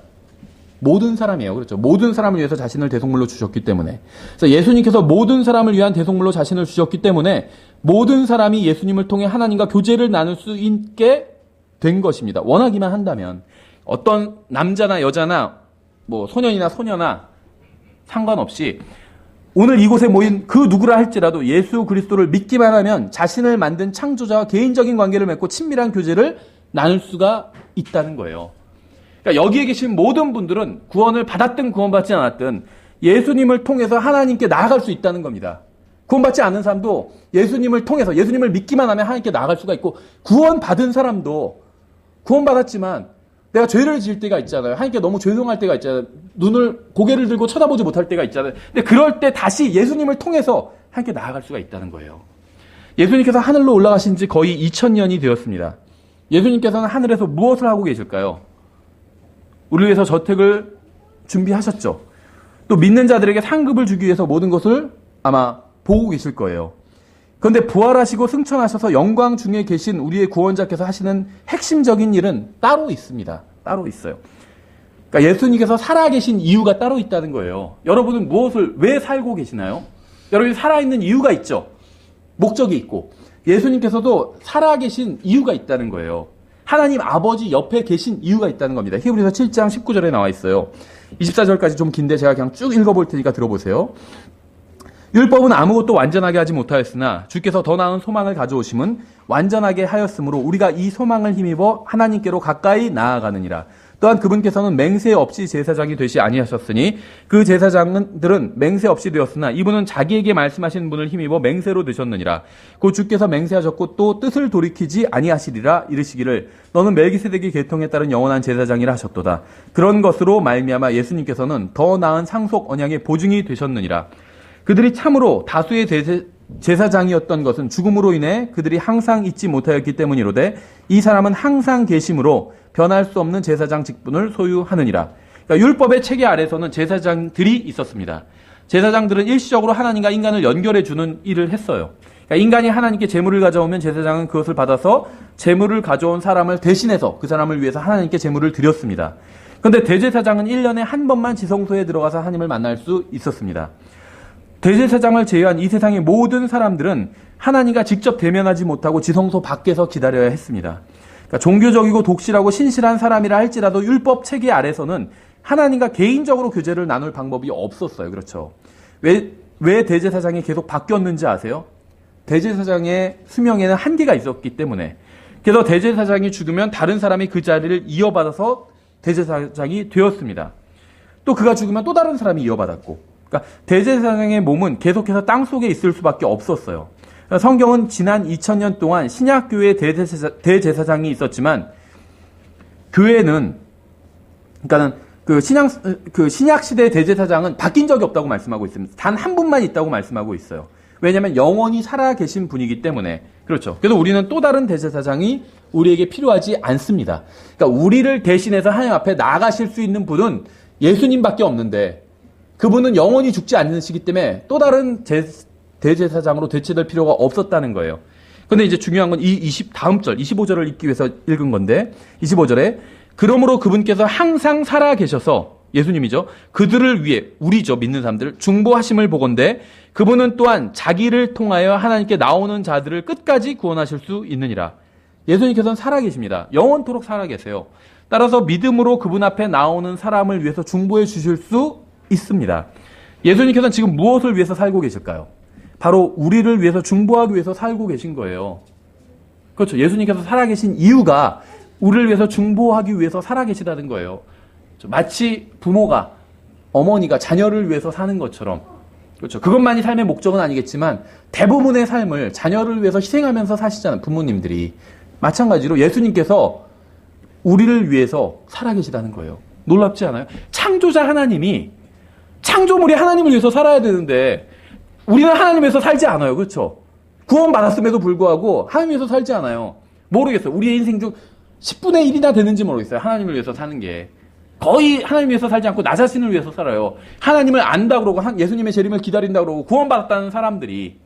모든 사람이에요. 그렇죠. 모든 사람을 위해서 자신을 대속물로 주셨기 때문에. 그래서 예수님께서 모든 사람을 위한 대속물로 자신을 주셨기 때문에 모든 사람이 예수님을 통해 하나님과 교제를 나눌 수 있게 된 것입니다. 원하기만 한다면. 어떤 남자나 여자나 뭐 소년이나 소녀나 상관없이 오늘 이곳에 모인 그 누구라 할지라도 예수 그리스도를 믿기만 하면 자신을 만든 창조자와 개인적인 관계를 맺고 친밀한 교제를 나눌 수가 있다는 거예요. 그러니까 여기에 계신 모든 분들은 구원을 받았든 구원받지 않았든 예수님을 통해서 하나님께 나아갈 수 있다는 겁니다. 구원받지 않은 사람도 예수님을 통해서 예수님을 믿기만 하면 하나님께 나아갈 수가 있고 구원받은 사람도 구원받았지만 내가 죄를 지을 때가 있잖아요. 하나님께 너무 죄송할 때가 있잖아요. 고개를 들고 쳐다보지 못할 때가 있잖아요. 근데 그럴 때 다시 예수님을 통해서 하나님께 나아갈 수가 있다는 거예요. 예수님께서 하늘로 올라가신 지 거의 2000년이 되었습니다. 예수님께서는 하늘에서 무엇을 하고 계실까요? 우리를 위해서 저택을 준비하셨죠. 또 믿는 자들에게 상급을 주기 위해서 모든 것을 아마 보고 계실 거예요. 그런데 부활하시고 승천하셔서 영광 중에 계신 우리의 구원자께서 하시는 핵심적인 일은 따로 있습니다. 따로 있어요. 그러니까 예수님께서 살아계신 이유가 따로 있다는 거예요. 여러분은 왜 살고 계시나요? 여러분이 살아있는 이유가 있죠. 목적이 있고. 예수님께서도 살아계신 이유가 있다는 거예요. 하나님 아버지 옆에 계신 이유가 있다는 겁니다. 히브리서 7장 19절에 나와 있어요. 24절까지 좀 긴데 제가 그냥 쭉 읽어볼 테니까 들어보세요. 율법은 아무것도 완전하게 하지 못하였으나 주께서 더 나은 소망을 가져오심은 완전하게 하였으므로 우리가 이 소망을 힘입어 하나님께로 가까이 나아가느니라. 또한 그분께서는 맹세 없이 제사장이 되시 아니하셨으니 그 제사장들은 맹세 없이 되었으나 이분은 자기에게 말씀하신 분을 힘입어 맹세로 되셨느니라. 곧 주께서 맹세하셨고 또 뜻을 돌이키지 아니하시리라 이르시기를 너는 멜기세덱의 계통에 따른 영원한 제사장이라 하셨도다. 그런 것으로 말미암아 예수님께서는 더 나은 상속 언약의 보증이 되셨느니라. 그들이 참으로 다수의 제사장이었던 것은 죽음으로 인해 그들이 항상 잊지 못하였기 때문이로되 이 사람은 항상 계심으로 변할 수 없는 제사장 직분을 소유하느니라. 그러니까 율법의 체계 아래서는 제사장들이 있었습니다. 제사장들은 일시적으로 하나님과 인간을 연결해주는 일을 했어요. 그러니까 인간이 하나님께 제물을 가져오면 제사장은 그것을 받아서 제물을 가져온 사람을 대신해서 그 사람을 위해서 하나님께 제물을 드렸습니다. 그런데 대제사장은 1년에 한 번만 지성소에 들어가서 하나님을 만날 수 있었습니다. 대제사장을 제외한 이 세상의 모든 사람들은 하나님과 직접 대면하지 못하고 지성소 밖에서 기다려야 했습니다. 그러니까 종교적이고 독실하고 신실한 사람이라 할지라도 율법 체계 아래서는 하나님과 개인적으로 교제를 나눌 방법이 없었어요. 그렇죠. 왜 대제사장이 계속 바뀌었는지 아세요? 대제사장의 수명에는 한계가 있었기 때문에. 그래서 대제사장이 죽으면 다른 사람이 그 자리를 이어받아서 대제사장이 되었습니다. 또 그가 죽으면 또 다른 사람이 이어받았고. 그러니까 대제사장의 몸은 계속해서 땅 속에 있을 수밖에 없었어요. 성경은 지난 2000년 동안 신약교회에 대제사장이 있었지만 교회는 그러니까는 그 신약 시대의 대제사장은 바뀐 적이 없다고 말씀하고 있습니다. 단 한 분만 있다고 말씀하고 있어요. 왜냐하면 영원히 살아 계신 분이기 때문에. 그렇죠. 그래서 우리는 또 다른 대제사장이 우리에게 필요하지 않습니다. 그러니까 우리를 대신해서 하나님 앞에 나아가실 수 있는 분은 예수님밖에 없는데 그분은 영원히 죽지 않으시기 때문에 또 다른 대제사장으로 대체될 필요가 없었다는 거예요. 그런데 이제 중요한 건 다음 절, 25절을 읽기 위해서 읽은 건데 25절에 그러므로 그분께서 항상 살아 계셔서 예수님이죠. 그들을 위해 우리죠. 믿는 사람들을 중보하심을 보건대 그분은 또한 자기를 통하여 하나님께 나오는 자들을 끝까지 구원하실 수 있느니라. 예수님께서는 살아계십니다. 영원토록 살아계세요. 따라서 믿음으로 그분 앞에 나오는 사람을 위해서 중보해 주실 수 있습니다. 예수님께서는 지금 무엇을 위해서 살고 계실까요? 바로 우리를 위해서 중보하기 위해서 살고 계신 거예요. 그렇죠. 예수님께서 살아계신 이유가 우리를 위해서 중보하기 위해서 살아계시다는 거예요. 마치 부모가, 어머니가 자녀를 위해서 사는 것처럼, 그렇죠. 그것만이 삶의 목적은 아니겠지만 대부분의 삶을 자녀를 위해서 희생하면서 사시잖아요. 부모님들이. 마찬가지로 예수님께서 우리를 위해서 살아계시다는 거예요. 놀랍지 않아요? 창조자 하나님이, 창조물이 하나님을 위해서 살아야 되는데 우리는 하나님 위해서 살지 않아요. 그렇죠? 구원받았음에도 불구하고 하나님 위해서 살지 않아요. 모르겠어요. 우리의 인생 중 10분의 1이나 되는지 모르겠어요. 하나님을 위해서 사는 게. 거의 하나님 위해서 살지 않고 나 자신을 위해서 살아요. 하나님을 안다 그러고 예수님의 재림을 기다린다 그러고 구원받았다는 사람들이,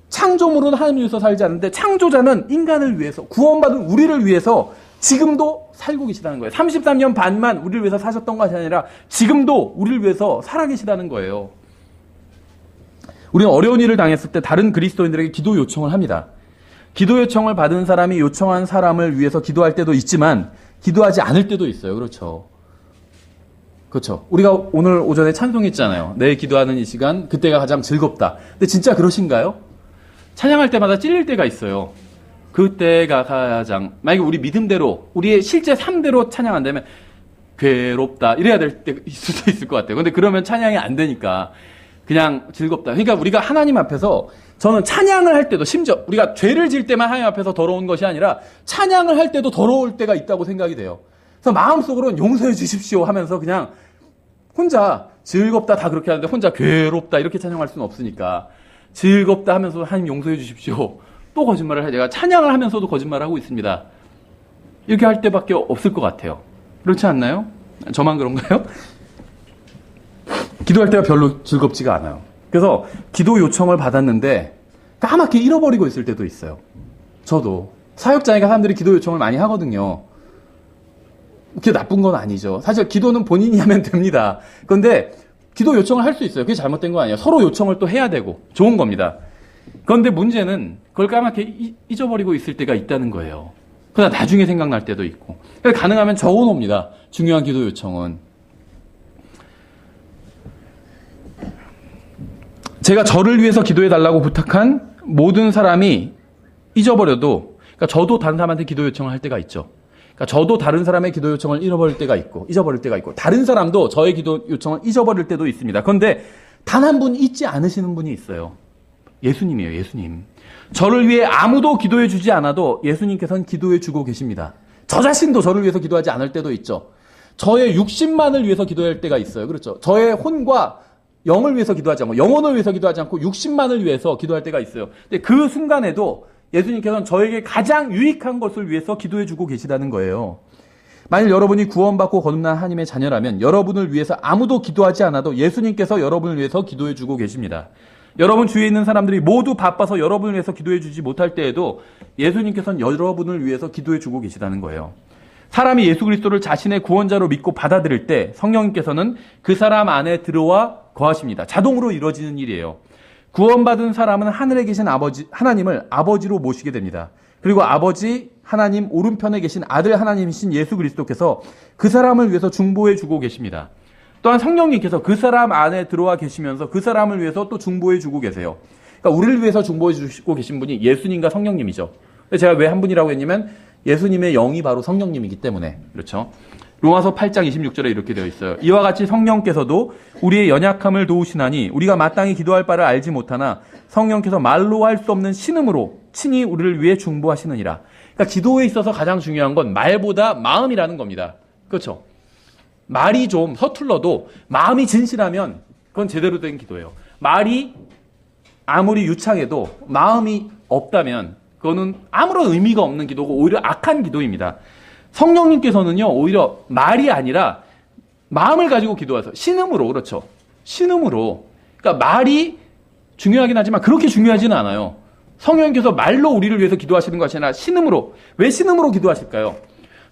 창조물은 하나님 위해서 살지 않는데 창조자는 인간을 위해서, 구원받은 우리를 위해서 지금도 살고 계시다는 거예요. 33년 반만 우리를 위해서 사셨던 것이 아니라 지금도 우리를 위해서 살아계시다는 거예요. 우리는 어려운 일을 당했을 때 다른 그리스도인들에게 기도 요청을 합니다. 기도 요청을 받은 사람이 요청한 사람을 위해서 기도할 때도 있지만 기도하지 않을 때도 있어요. 그렇죠. 그렇죠. 우리가 오늘 오전에 찬송했잖아요. 내 기도하는 이 시간, 그때가 가장 즐겁다. 근데 진짜 그러신가요? 찬양할 때마다 찔릴 때가 있어요. 그때가 가장, 만약에 우리 믿음대로, 우리의 실제 삶대로 찬양 안 되면 괴롭다 이래야 될 때 수도 있을 것 같아요. 근데 그러면 찬양이 안 되니까 그냥 즐겁다. 그러니까 우리가 하나님 앞에서, 저는 찬양을 할 때도, 심지어 우리가 죄를 지을 때만 하나님 앞에서 더러운 것이 아니라 찬양을 할 때도 더러울 때가 있다고 생각이 돼요. 그래서 마음속으로는 용서해 주십시오 하면서 그냥 혼자 즐겁다 다 그렇게 하는데 혼자 괴롭다 이렇게 찬양할 수는 없으니까 즐겁다 하면서 하나님 용서해 주십시오. 또 거짓말을 해. 내가 찬양을 하면서도 거짓말을 하고 있습니다. 이렇게 할 때밖에 없을 것 같아요. 그렇지 않나요? 저만 그런가요? 기도할 때가 별로 즐겁지가 않아요. 그래서 기도 요청을 받았는데 까맣게 잃어버리고 있을 때도 있어요. 저도. 사역자니까 사람들이 기도 요청을 많이 하거든요. 그게 나쁜 건 아니죠. 사실 기도는 본인이 하면 됩니다. 그런데 기도 요청을 할 수 있어요. 그게 잘못된 거 아니에요. 서로 요청을 또 해야 되고 좋은 겁니다. 그런데 문제는 그걸 까맣게 잊어버리고 있을 때가 있다는 거예요. 그러다 나중에 생각날 때도 있고. 가능하면 적어놓습니다. 중요한 기도 요청은. 제가 저를 위해서 기도해달라고 부탁한 모든 사람이 잊어버려도, 그러니까 저도 다른 사람한테 기도 요청을 할 때가 있죠. 그러니까 저도 다른 사람의 기도 요청을 잊어버릴 때가 있고, 다른 사람도 저의 기도 요청을 잊어버릴 때도 있습니다. 그런데 단 한 분 잊지 않으시는 분이 있어요. 예수님이에요, 예수님. 저를 위해 아무도 기도해 주지 않아도 예수님께서는 기도해 주고 계십니다. 저 자신도 저를 위해서 기도하지 않을 때도 있죠. 저의 육신만을 위해서 기도할 때가 있어요. 그렇죠. 저의 혼과 영을 위해서 기도하지 않고, 영혼을 위해서 기도하지 않고 육신만을 위해서 기도할 때가 있어요. 근데 그 순간에도 예수님께서는 저에게 가장 유익한 것을 위해서 기도해 주고 계시다는 거예요. 만일 여러분이 구원받고 거듭난 하나님의 자녀라면 여러분을 위해서 아무도 기도하지 않아도 예수님께서 여러분을 위해서 기도해 주고 계십니다. 여러분 주위에 있는 사람들이 모두 바빠서 여러분을 위해서 기도해 주지 못할 때에도 예수님께서는 여러분을 위해서 기도해 주고 계시다는 거예요. 사람이 예수 그리스도를 자신의 구원자로 믿고 받아들일 때 성령님께서는 그 사람 안에 들어와 거하십니다. 자동으로 이루어지는 일이에요. 구원받은 사람은 하늘에 계신 하나님을 아버지로 모시게 됩니다. 그리고 아버지 하나님 오른편에 계신 아들 하나님이신 예수 그리스도께서 그 사람을 위해서 중보해 주고 계십니다. 또한 성령님께서 그 사람 안에 들어와 계시면서 그 사람을 위해서 또 중보해 주고 계세요. 그러니까 우리를 위해서 중보해 주시고 계신 분이 예수님과 성령님이죠. 제가 왜 한 분이라고 했냐면 예수님의 영이 바로 성령님이기 때문에 그렇죠. 로마서 8장 26절에 이렇게 되어 있어요. 이와 같이 성령께서도 우리의 연약함을 도우시나니 우리가 마땅히 기도할 바를 알지 못하나 성령께서 말로 할 수 없는 신음으로 친히 우리를 위해 중보하시느니라. 그러니까 기도에 있어서 가장 중요한 건 말보다 마음이라는 겁니다. 그렇죠. 말이 좀 서툴러도 마음이 진실하면 그건 제대로 된 기도예요. 말이 아무리 유창해도 마음이 없다면 그거는 아무런 의미가 없는 기도고 오히려 악한 기도입니다. 성령님께서는요, 오히려 말이 아니라 마음을 가지고 기도하세요. 신음으로, 그렇죠. 신음으로. 그러니까 말이 중요하긴 하지만 그렇게 중요하지는 않아요. 성령님께서 말로 우리를 위해서 기도하시는 것이 아니라 신음으로. 왜 신음으로 기도하실까요?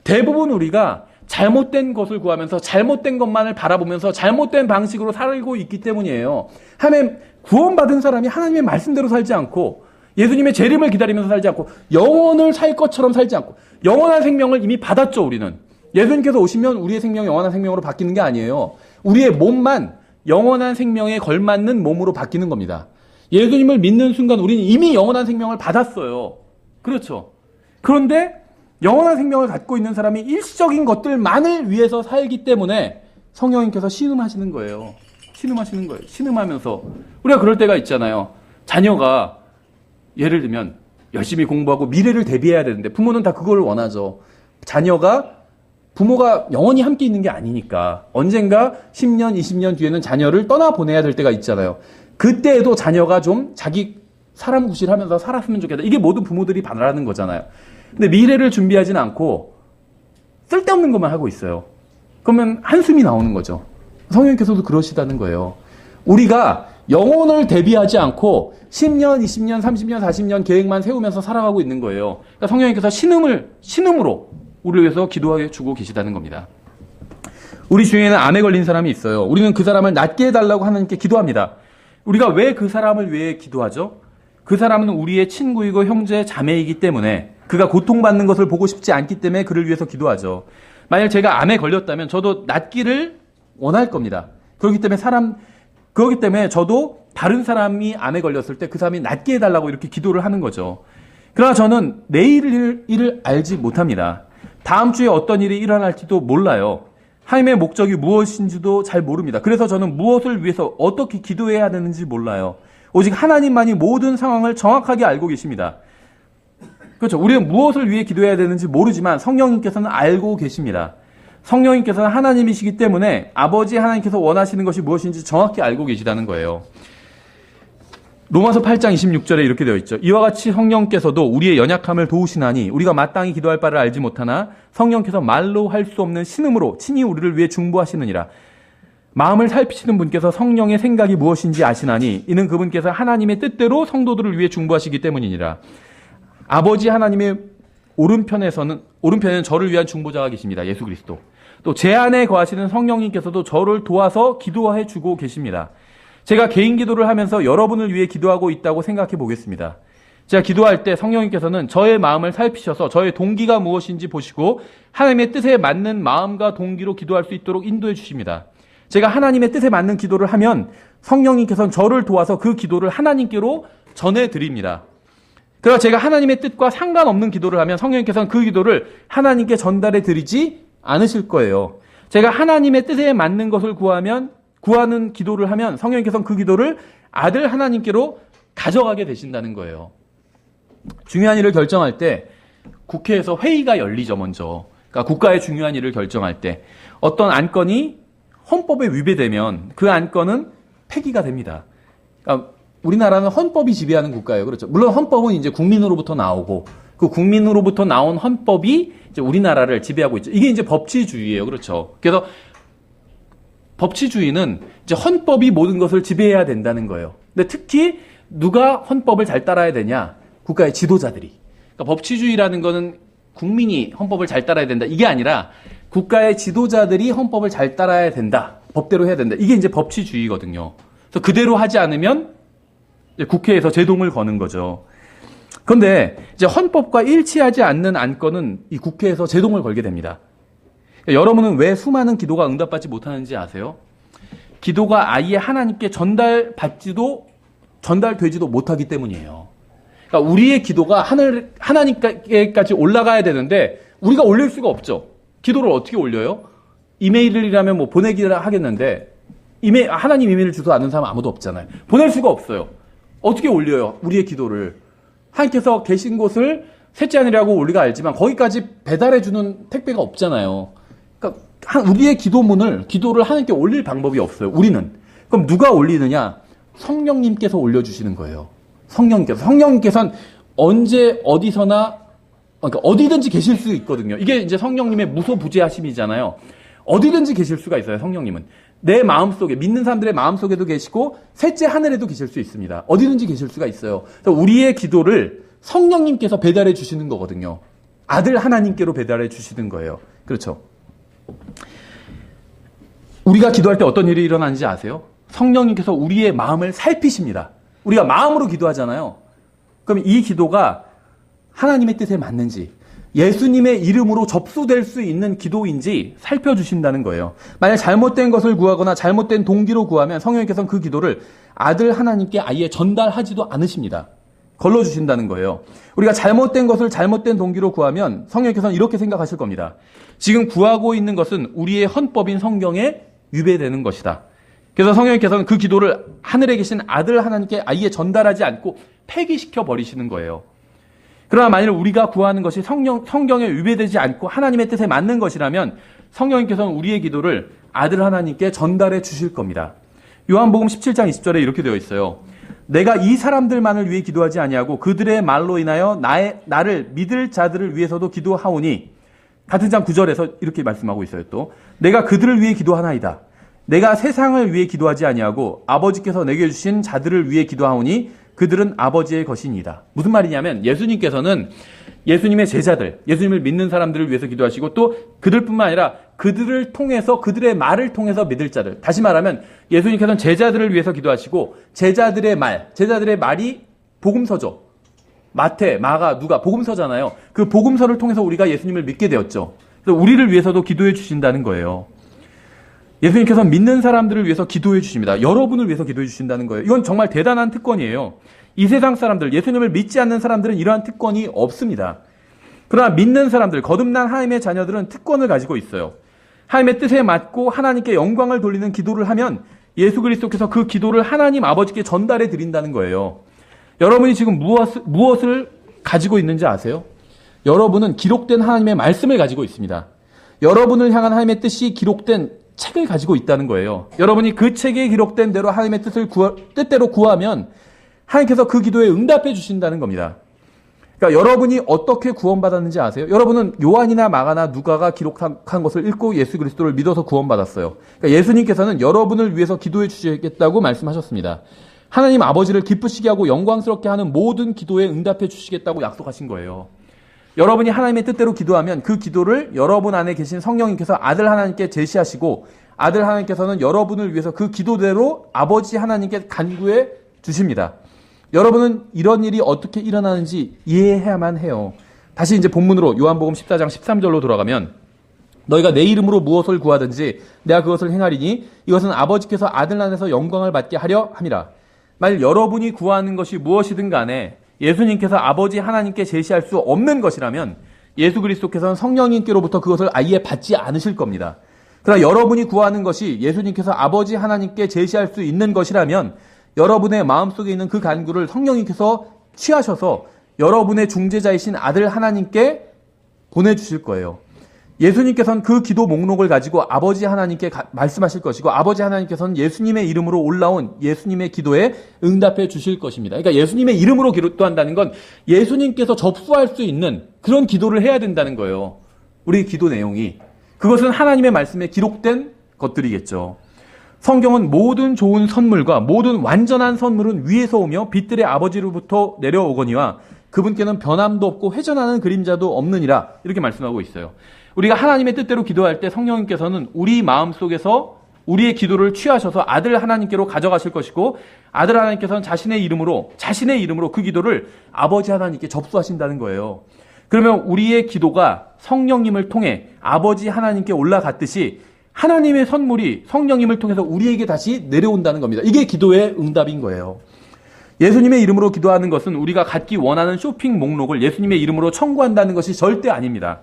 대부분 우리가 잘못된 것을 구하면서 잘못된 것만을 바라보면서 잘못된 방식으로 살고 있기 때문이에요. 하나님 구원받은 사람이 하나님의 말씀대로 살지 않고 예수님의 재림을 기다리면서 살지 않고 영원을 살 것처럼 살지 않고 영원한 생명을 이미 받았죠. 우리는 예수님께서 오시면 우리의 생명이 영원한 생명으로 바뀌는 게 아니에요. 우리의 몸만 영원한 생명에 걸맞는 몸으로 바뀌는 겁니다. 예수님을 믿는 순간 우리는 이미 영원한 생명을 받았어요. 그렇죠. 그런데 영원한 생명을 갖고 있는 사람이 일시적인 것들만을 위해서 살기 때문에 성령님께서 신음하시는 거예요. 신음하시는 거예요. 신음하면서 우리가 그럴 때가 있잖아요. 자녀가 예를 들면 열심히 공부하고 미래를 대비해야 되는데 부모는 다 그걸 원하죠. 자녀가 부모가 영원히 함께 있는 게 아니니까 언젠가 10년, 20년 뒤에는 자녀를 떠나보내야 될 때가 있잖아요. 그때에도 자녀가 좀 자기 사람 구실하면서 살았으면 좋겠다. 이게 모든 부모들이 바라는 거잖아요. 근데 미래를 준비하진 않고 쓸데없는 것만 하고 있어요. 그러면 한숨이 나오는 거죠. 성령님께서도 그러시다는 거예요. 우리가 영혼을 대비하지 않고 10년, 20년, 30년, 40년 계획만 세우면서 살아가고 있는 거예요. 그러니까 성령님께서 신음으로 우리를 위해서 기도해 주고 계시다는 겁니다. 우리 중에는 암에 걸린 사람이 있어요. 우리는 그 사람을 낫게 해달라고 하나님께 기도합니다. 우리가 왜 그 사람을 위해 기도하죠? 그 사람은 우리의 친구이고 형제, 자매이기 때문에 그가 고통받는 것을 보고 싶지 않기 때문에 그를 위해서 기도하죠. 만약 제가 암에 걸렸다면 저도 낫기를 원할 겁니다. 그렇기 때문에 저도 다른 사람이 암에 걸렸을 때 그 사람이 낫게 해달라고 이렇게 기도를 하는 거죠. 그러나 저는 내일 일을 알지 못합니다. 다음 주에 어떤 일이 일어날지도 몰라요. 하나님의 목적이 무엇인지도 잘 모릅니다. 그래서 저는 무엇을 위해서 어떻게 기도해야 되는지 몰라요. 오직 하나님만이 모든 상황을 정확하게 알고 계십니다. 그렇죠. 우리는 무엇을 위해 기도해야 되는지 모르지만 성령님께서는 알고 계십니다. 성령님께서는 하나님이시기 때문에 아버지 하나님께서 원하시는 것이 무엇인지 정확히 알고 계시다는 거예요. 로마서 8장 26절에 이렇게 되어 있죠. 이와 같이 성령께서도 우리의 연약함을 도우시나니 우리가 마땅히 기도할 바를 알지 못하나 성령께서 말로 할 수 없는 신음으로 친히 우리를 위해 중보하시느니라. 마음을 살피시는 분께서 성령의 생각이 무엇인지 아시나니 이는 그분께서 하나님의 뜻대로 성도들을 위해 중보하시기 때문이니라. 아버지 하나님의 오른편에는 저를 위한 중보자가 계십니다. 예수 그리스도. 또 제 안에 거하시는 성령님께서도 저를 도와서 기도해 주고 계십니다. 제가 개인 기도를 하면서 여러분을 위해 기도하고 있다고 생각해 보겠습니다. 제가 기도할 때 성령님께서는 저의 마음을 살피셔서 저의 동기가 무엇인지 보시고 하나님의 뜻에 맞는 마음과 동기로 기도할 수 있도록 인도해 주십니다. 제가 하나님의 뜻에 맞는 기도를 하면 성령님께서는 저를 도와서 그 기도를 하나님께로 전해드립니다. 그래서 제가 하나님의 뜻과 상관없는 기도를 하면 성령님께서는 그 기도를 하나님께 전달해 드리지 않으실 거예요. 제가 하나님의 뜻에 맞는 것을 구하는 기도를 하면 성령님께서는 그 기도를 아들 하나님께로 가져가게 되신다는 거예요. 중요한 일을 결정할 때 국회에서 회의가 열리죠, 먼저. 그러니까 국가의 중요한 일을 결정할 때 어떤 안건이 헌법에 위배되면 그 안건은 폐기가 됩니다. 그러니까 우리나라는 헌법이 지배하는 국가예요. 그렇죠. 물론 헌법은 이제 국민으로부터 나오고 그 국민으로부터 나온 헌법이 이제 우리나라를 지배하고 있죠. 이게 이제 법치주의예요. 그렇죠. 그래서 법치주의는 이제 헌법이 모든 것을 지배해야 된다는 거예요. 근데 특히 누가 헌법을 잘 따라야 되냐? 국가의 지도자들이. 그러니까 법치주의라는 거는 국민이 헌법을 잘 따라야 된다. 이게 아니라 국가의 지도자들이 헌법을 잘 따라야 된다. 법대로 해야 된다. 이게 이제 법치주의거든요. 그래서 그대로 하지 않으면 이제 국회에서 제동을 거는 거죠. 그런데 이제 헌법과 일치하지 않는 안건은 이 국회에서 제동을 걸게 됩니다. 여러분은 왜 수많은 기도가 응답받지 못하는지 아세요? 기도가 아예 하나님께 전달되지도 못하기 때문이에요. 그러니까 우리의 기도가 하나님께까지 올라가야 되는데 우리가 올릴 수가 없죠. 기도를 어떻게 올려요? 이메일이라면 뭐 보내기를 하겠는데 하나님 이메일 주소 아는 사람 아무도 없잖아요. 보낼 수가 없어요. 어떻게 올려요? 우리의 기도를. 하나님께서 계신 곳을 셋째 하늘이라고 우리가 알지만 거기까지 배달해주는 택배가 없잖아요. 그러니까 우리의 기도를 하나님께 올릴 방법이 없어요. 우리는. 그럼 누가 올리느냐? 성령님께서 올려주시는 거예요. 성령님께서는 언제 어디서나 그러니까 어디든지 계실 수 있거든요. 이게 이제 성령님의 무소부재하심이잖아요. 어디든지 계실 수가 있어요. 성령님은 내 마음속에 믿는 사람들의 마음속에도 계시고 셋째 하늘에도 계실 수 있습니다. 어디든지 계실 수가 있어요. 그래서 우리의 기도를 성령님께서 배달해 주시는 거거든요. 아들 하나님께로 배달해 주시는 거예요. 그렇죠. 우리가 기도할 때 어떤 일이 일어나는지 아세요? 성령님께서 우리의 마음을 살피십니다. 우리가 마음으로 기도하잖아요. 그럼 이 기도가 하나님의 뜻에 맞는지, 예수님의 이름으로 접수될 수 있는 기도인지 살펴주신다는 거예요. 만약 잘못된 것을 구하거나 잘못된 동기로 구하면 성령님께서는 그 기도를 아들 하나님께 아예 전달하지도 않으십니다. 걸러주신다는 거예요. 우리가 잘못된 것을 잘못된 동기로 구하면 성령님께서는 이렇게 생각하실 겁니다. 지금 구하고 있는 것은 우리의 헌법인 성경에 위배되는 것이다. 그래서 성령님께서는 그 기도를 하늘에 계신 아들 하나님께 아예 전달하지 않고 폐기시켜 버리시는 거예요. 그러나 만일 우리가 구하는 것이 성경에 위배되지 않고 하나님의 뜻에 맞는 것이라면 성령님께서는 우리의 기도를 아들 하나님께 전달해 주실 겁니다. 요한복음 17장 20절에 이렇게 되어 있어요. 내가 이 사람들만을 위해 기도하지 아니하고 그들의 말로 인하여 나를 믿을 자들을 위해서도 기도하오니, 같은 장 9절에서 이렇게 말씀하고 있어요. 또 내가 그들을 위해 기도하나이다. 내가 세상을 위해 기도하지 아니하고 아버지께서 내게 주신 자들을 위해 기도하오니 그들은 아버지의 것이니이다. 무슨 말이냐면 예수님께서는 예수님의 제자들, 예수님을 믿는 사람들을 위해서 기도하시고 또 그들뿐만 아니라 그들을 통해서, 그들의 말을 통해서 믿을 자들, 다시 말하면 예수님께서는 제자들을 위해서 기도하시고 제자들의 말이 복음서죠. 마태, 마가, 누가 복음서잖아요. 그 복음서를 통해서 우리가 예수님을 믿게 되었죠. 그래서 우리를 위해서도 기도해 주신다는 거예요. 예수님께서 믿는 사람들을 위해서 기도해 주십니다. 여러분을 위해서 기도해 주신다는 거예요. 이건 정말 대단한 특권이에요. 이 세상 사람들, 예수님을 믿지 않는 사람들은 이러한 특권이 없습니다. 그러나 믿는 사람들, 거듭난 하나님의 자녀들은 특권을 가지고 있어요. 하나님의 뜻에 맞고 하나님께 영광을 돌리는 기도를 하면 예수 그리스도께서 그 기도를 하나님 아버지께 전달해 드린다는 거예요. 여러분이 지금 무엇을 가지고 있는지 아세요? 여러분은 기록된 하나님의 말씀을 가지고 있습니다. 여러분을 향한 하나님의 뜻이 기록된 책을 가지고 있다는 거예요. 여러분이 그 책에 기록된 대로 하나님의 뜻대로 구하면 하나님께서 그 기도에 응답해 주신다는 겁니다. 그러니까 여러분이 어떻게 구원받았는지 아세요? 여러분은 요한이나 마가나 누가가 기록한 것을 읽고 예수 그리스도를 믿어서 구원받았어요. 그러니까 예수님께서는 여러분을 위해서 기도해 주시겠다고 말씀하셨습니다. 하나님 아버지를 기쁘시게 하고 영광스럽게 하는 모든 기도에 응답해 주시겠다고 약속하신 거예요. 여러분이 하나님의 뜻대로 기도하면 그 기도를 여러분 안에 계신 성령님께서 아들 하나님께 제시하시고 아들 하나님께서는 여러분을 위해서 그 기도대로 아버지 하나님께 간구해 주십니다. 여러분은 이런 일이 어떻게 일어나는지 이해해야만 해요. 다시 이제 본문으로 요한복음 14장 13절로 돌아가면 너희가 내 이름으로 무엇을 구하든지 내가 그것을 행하리니 이것은 아버지께서 아들 안에서 영광을 받게 하려 함이라. 만일 여러분이 구하는 것이 무엇이든 간에 예수님께서 아버지 하나님께 제시할 수 없는 것이라면 예수 그리스도께서는 성령님께로부터 그것을 아예 받지 않으실 겁니다. 그러나 여러분이 구하는 것이 예수님께서 아버지 하나님께 제시할 수 있는 것이라면 여러분의 마음속에 있는 그 간구를 성령님께서 취하셔서 여러분의 중재자이신 아들 하나님께 보내주실 거예요. 예수님께서는 그 기도 목록을 가지고 아버지 하나님께 말씀하실 것이고 아버지 하나님께서는 예수님의 이름으로 올라온 예수님의 기도에 응답해 주실 것입니다. 그러니까 예수님의 이름으로 기도한다는 건 예수님께서 접수할 수 있는 그런 기도를 해야 된다는 거예요. 우리 기도 내용이. 그것은 하나님의 말씀에 기록된 것들이겠죠. 성경은 모든 좋은 선물과 모든 완전한 선물은 위에서 오며 빛들의 아버지로부터 내려오거니와 그분께는 변함도 없고 회전하는 그림자도 없느니라, 이렇게 말씀하고 있어요. 우리가 하나님의 뜻대로 기도할 때 성령님께서는 우리 마음속에서 우리의 기도를 취하셔서 아들 하나님께로 가져가실 것이고 아들 하나님께서는 자신의 이름으로 그 기도를 아버지 하나님께 접수하신다는 거예요. 그러면 우리의 기도가 성령님을 통해 아버지 하나님께 올라갔듯이 하나님의 선물이 성령님을 통해서 우리에게 다시 내려온다는 겁니다. 이게 기도의 응답인 거예요. 예수님의 이름으로 기도하는 것은 우리가 갖기 원하는 쇼핑 목록을 예수님의 이름으로 청구한다는 것이 절대 아닙니다.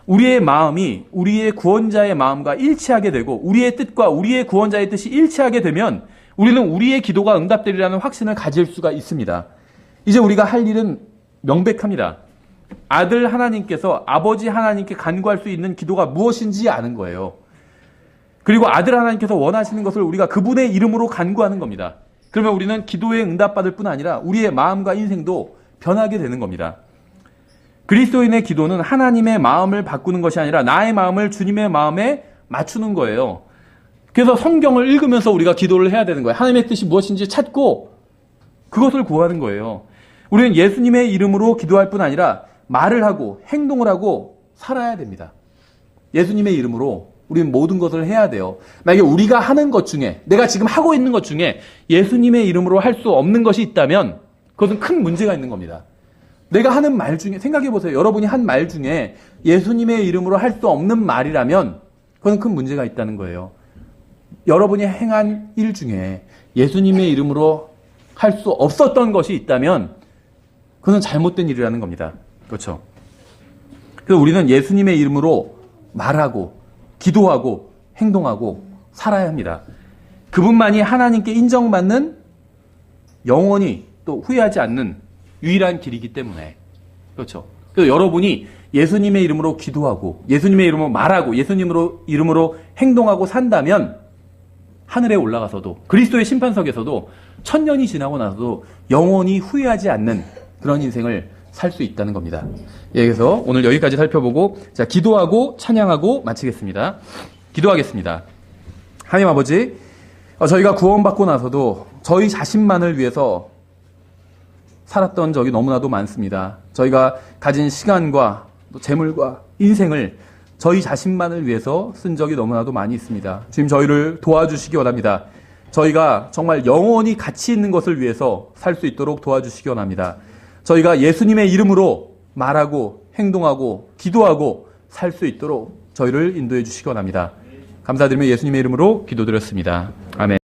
우리의 마음이 우리의 구원자의 마음과 일치하게 되고 우리의 뜻과 우리의 구원자의 뜻이 일치하게 되면 우리는 우리의 기도가 응답되리라는 확신을 가질 수가 있습니다. 이제 우리가 할 일은 명백합니다. 아들 하나님께서 아버지 하나님께 간구할 수 있는 기도가 무엇인지 아는 거예요. 그리고 아들 하나님께서 원하시는 것을 우리가 그분의 이름으로 간구하는 겁니다. 그러면 우리는 기도에 응답받을 뿐 아니라 우리의 마음과 인생도 변하게 되는 겁니다. 그리스도인의 기도는 하나님의 마음을 바꾸는 것이 아니라 나의 마음을 주님의 마음에 맞추는 거예요. 그래서 성경을 읽으면서 우리가 기도를 해야 되는 거예요. 하나님의 뜻이 무엇인지 찾고 그것을 구하는 거예요. 우리는 예수님의 이름으로 기도할 뿐 아니라 말을 하고 행동을 하고 살아야 됩니다. 예수님의 이름으로 우리는 모든 것을 해야 돼요. 만약에 우리가 하는 것 중에, 내가 지금 하고 있는 것 중에 예수님의 이름으로 할 수 없는 것이 있다면 그것은 큰 문제가 있는 겁니다. 내가 하는 말 중에, 생각해 보세요. 여러분이 한 말 중에 예수님의 이름으로 할 수 없는 말이라면 그건 큰 문제가 있다는 거예요. 여러분이 행한 일 중에 예수님의 이름으로 할 수 없었던 것이 있다면 그건 잘못된 일이라는 겁니다. 그렇죠? 그래서 우리는 예수님의 이름으로 말하고 기도하고 행동하고 살아야 합니다. 그분만이 하나님께 인정받는 영원히 또 후회하지 않는 유일한 길이기 때문에. 그렇죠? 그래서 여러분이 예수님의 이름으로 기도하고 예수님의 이름으로 말하고 예수님으로 이름으로 행동하고 산다면 하늘에 올라가서도 그리스도의 심판석에서도 천년이 지나고 나서도 영원히 후회하지 않는 그런 인생을 살 수 있다는 겁니다. 예, 그래서 오늘 여기까지 살펴보고 자, 기도하고 찬양하고 마치겠습니다. 기도하겠습니다. 하나님 아버지, 저희가 구원받고 나서도 저희 자신만을 위해서 살았던 적이 너무나도 많습니다. 저희가 가진 시간과 또 재물과 인생을 저희 자신만을 위해서 쓴 적이 너무나도 많이 있습니다. 주님, 저희를 도와주시기 원합니다. 저희가 정말 영원히 가치 있는 것을 위해서 살 수 있도록 도와주시기 원합니다. 저희가 예수님의 이름으로 말하고 행동하고 기도하고 살 수 있도록 저희를 인도해 주시기 원합니다. 감사드리며 예수님의 이름으로 기도드렸습니다. 아멘.